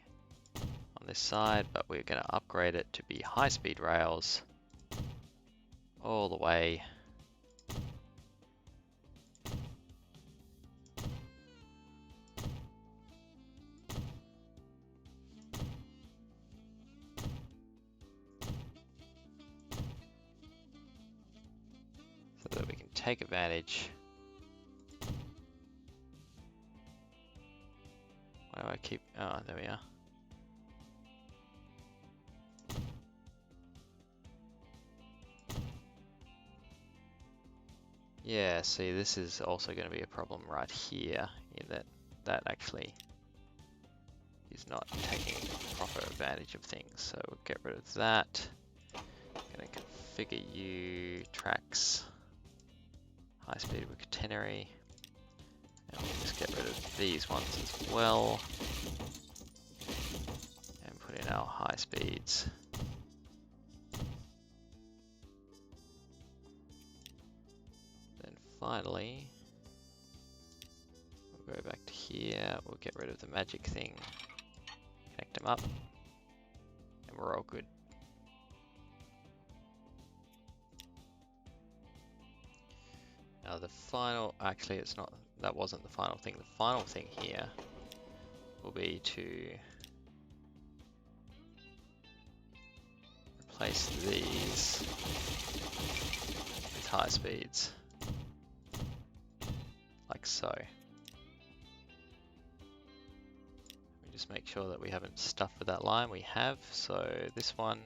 on this side, but we're going to upgrade it to be high speed rails all the way. So that we can take advantage. Why do I keep, oh, there we are. Yeah, see, this is also going to be a problem right here, in that that actually is not taking proper advantage of things. So we'll get rid of that. Going to configure you tracks, high speed with catenary, and we'll just get rid of these ones as well, and put in our high speeds. Then finally, we'll go back to here, we'll get rid of the magic thing, connect them up, and we're all good. Now the final, actually it's not, that wasn't the final thing. The final thing here will be to replace these with high speeds, like so. Let me just make sure that we haven't stuffed with that line. We have, so this one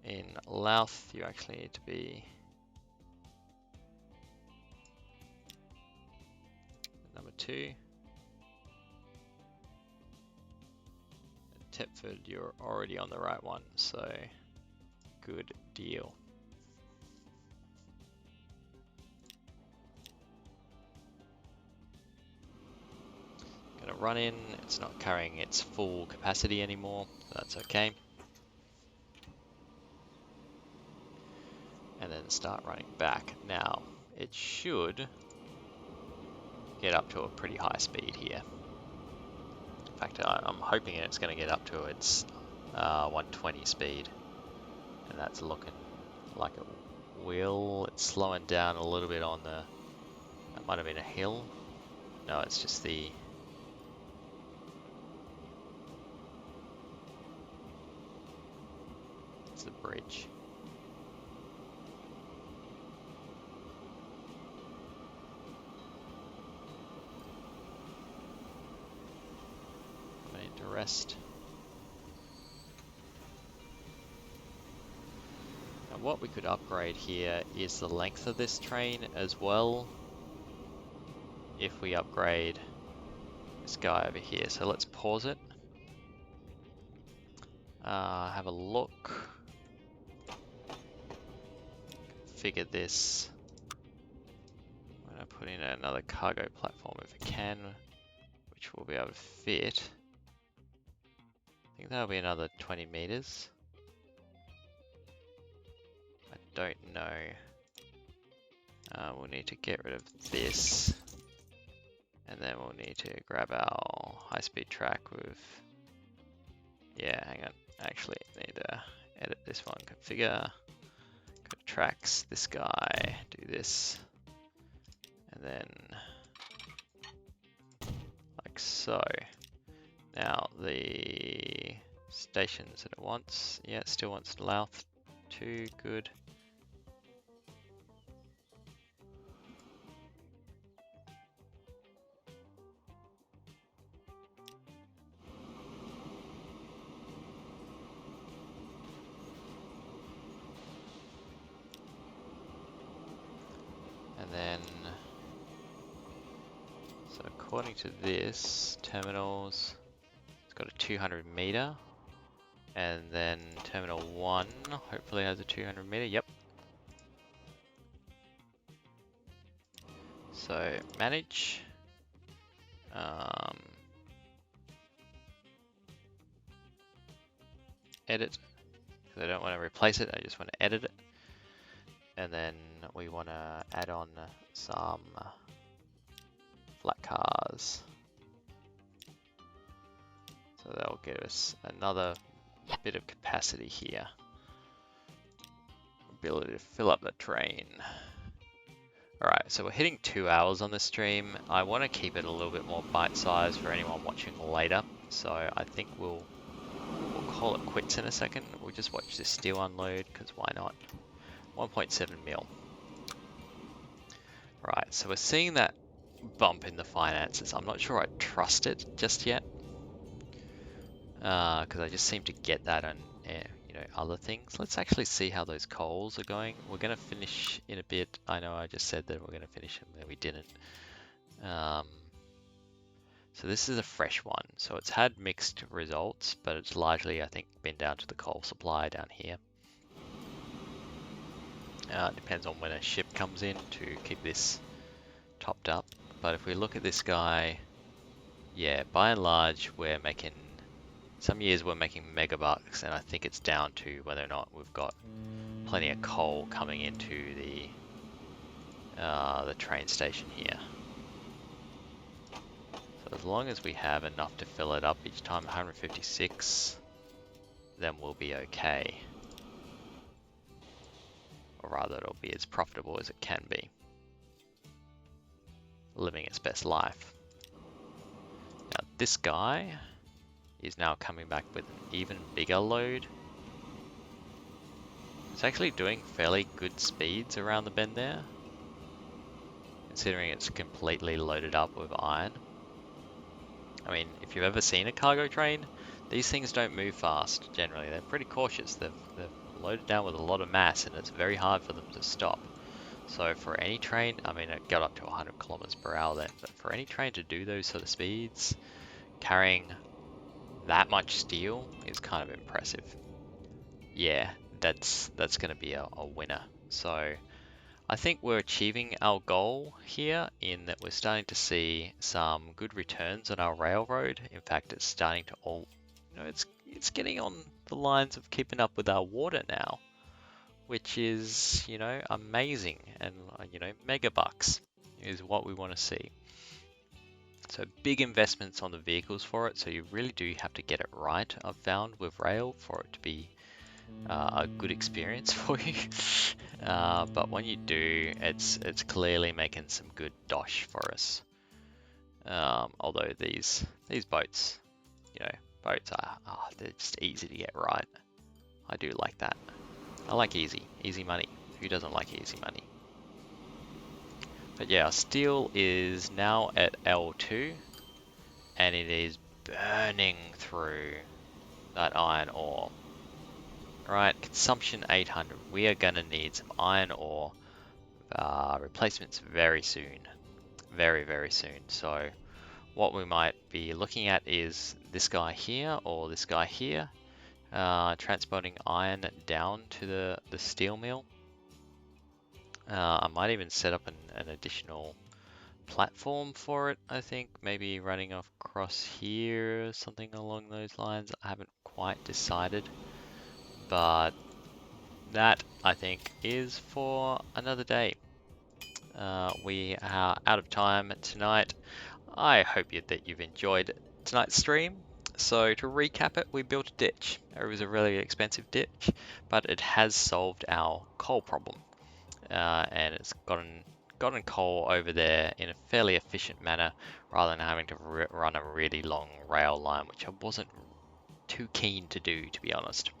in Louth, you actually need to be number 2. And Thetford, you're already on the right one, so good deal. Gonna run in, it's not carrying its full capacity anymore, so that's okay. And then start running back. Now, it should get up to a pretty high speed here. In fact, I'm hoping it's going to get up to its 120 speed, and that's looking like it will. It's slowing down a little bit on the, that might have been a hill. No, it's just the, That's the bridge. I need to rest. Now what we could upgrade here is the length of this train as well. If we upgrade this guy over here. So let's pause it. Have a look. Configure this. I'm going to put in another cargo platform if I can, which will be able to fit. I think that'll be another 20 meters. I don't know. We'll need to get rid of this. And then we'll need to grab our high-speed track with... Yeah, hang on. Actually, I need to edit this one. Configure. Go to tracks. This guy. Do this. And then... like so. Now, the stations that it wants. Yeah, it still wants Louth 2. Good. And then, so according to this, terminals, it's got a 200 meter, and then terminal 1 hopefully has a 200 meter, yep. So manage, edit, because I don't want to replace it, I just want to edit it. And then we want to add on some flat cars. So that'll give us another bit of capacity here. Ability to fill up the train. Alright, so we're hitting 2 hours on the stream. I want to keep it a little bit more bite-sized for anyone watching later. So I think we'll call it quits in a second. We'll just watch this steel unload, because why not? 1.7 mil. Right, so we're seeing that bump in the finances. I'm not sure I trust it just yet, because I just seem to get that on other things. Let's actually see how those coals are going. We're going to finish in a bit. I know I just said that we're going to finish them, but we didn't. So this is a fresh one. So it's had mixed results, but it's largely, I think, been down to the coal supply down here. It depends on when a ship comes in to keep this topped up. But if we look at this guy, yeah, by and large, we're making, some years we're making mega bucks, and I think it's down to whether or not we've got plenty of coal coming into the train station here. So as long as we have enough to fill it up each time, 156, then we'll be okay. Or rather, it'll be as profitable as it can be. Living its best life. Now this guy is now coming back with an even bigger load. It's actually doing fairly good speeds around the bend there, considering it's completely loaded up with iron. I mean, if you've ever seen a cargo train, these things don't move fast generally. They're pretty cautious. They're loaded down with a lot of mass, and it's very hard for them to stop. So for any train, I mean, it got up to 100 kilometers per hour then, but for any train to do those sort of speeds, carrying that much steel is kind of impressive. Yeah, that's going to be a winner. So I think we're achieving our goal here in that we're starting to see some good returns on our railroad. In fact, it's starting to it's getting on the lines of keeping up with our water now, which is, amazing. And, mega bucks is what we want to see. So big investments on the vehicles for it. So you really do have to get it right, I've found, with rail for it to be a good experience for you. But when you do, it's clearly making some good dosh for us. Although these boats, boats are they're just easy to get right. I do like that. I like easy money. Who doesn't like easy money? But yeah, steel is now at L2, and it is burning through that iron ore. Right, consumption 800. We are gonna need some iron ore replacements very soon. Very, very soon. So what we might be looking at is this guy here or this guy here, transporting iron down to the steel mill. I might even set up an additional platform for it, I think. Maybe running across here, something along those lines. I haven't quite decided. But that, I think, is for another day. We are out of time tonight. I hope that you've enjoyed tonight's stream. So to recap it, we built a ditch. It was a really expensive ditch, but it has solved our coal problem. And it's gotten coal over there in a fairly efficient manner rather than having to run a really long rail line, which I wasn't too keen to do, to be honest.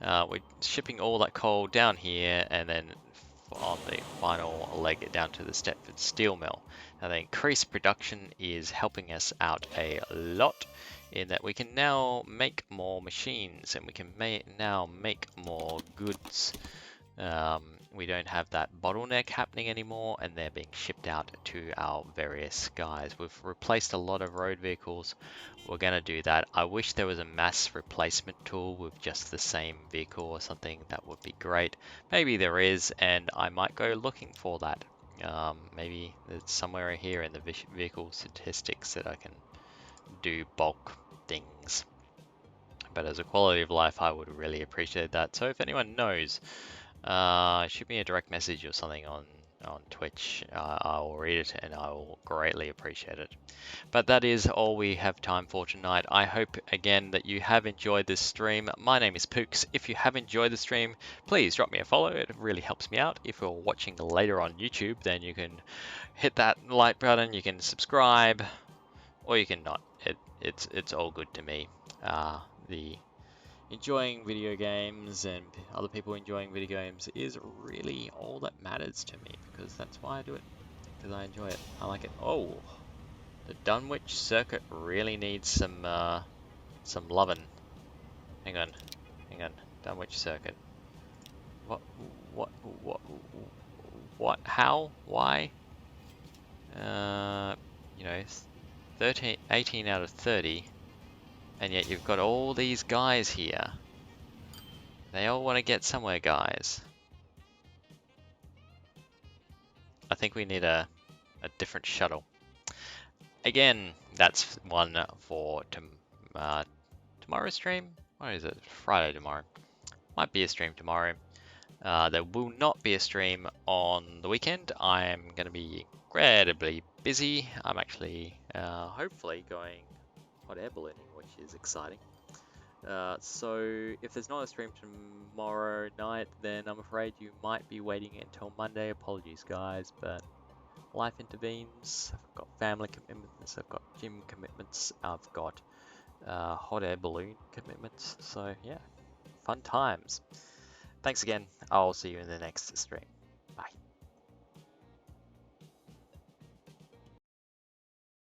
We're shipping all that coal down here and then on the final leg down to the Stepford steel mill. Now the increased production is helping us out a lot in that we can now make more machines and we can now make more goods. We don't have that bottleneck happening anymore and they're being shipped out to our various guys. We've replaced a lot of road vehicles. We're going to do that. I wish there was a mass replacement tool with just the same vehicle or something. That would be great. Maybe there is, and I might go looking for that. Maybe it's somewhere here in the vehicle statistics that I can do bulk things. But as a quality of life, I would really appreciate that. So if anyone knows, shoot me a direct message or something on Twitch. I will read it and I will greatly appreciate it. But that is all we have time for tonight. I hope again that you have enjoyed this stream. My name is Pooks. If you have enjoyed the stream, please drop me a follow. It really helps me out. If you're watching later on YouTube, then you can hit that like button, you can subscribe, or you can not. It's all good to me. The enjoying video games and other people enjoying video games is really all that matters to me, because that's why I do it, because I enjoy it. I like it. Oh, the Dunwich circuit really needs some loving. Hang on, Dunwich circuit. What, how, why? You know, 18 out of 30. And yet you've got all these guys here. They all want to get somewhere, guys. I think we need a different shuttle. Again, that's one for tomorrow's stream. What is it? Friday tomorrow. Might be a stream tomorrow. There will not be a stream on the weekend. I'm going to be incredibly busy. I'm actually hopefully going hot air ballooning, which is exciting. So if there's not a stream tomorrow night, then I'm afraid you might be waiting until Monday. Apologies, guys, but life intervenes. I've got family commitments, I've got gym commitments, I've got hot air balloon commitments. So yeah, fun times. Thanks again. I'll see you in the next stream.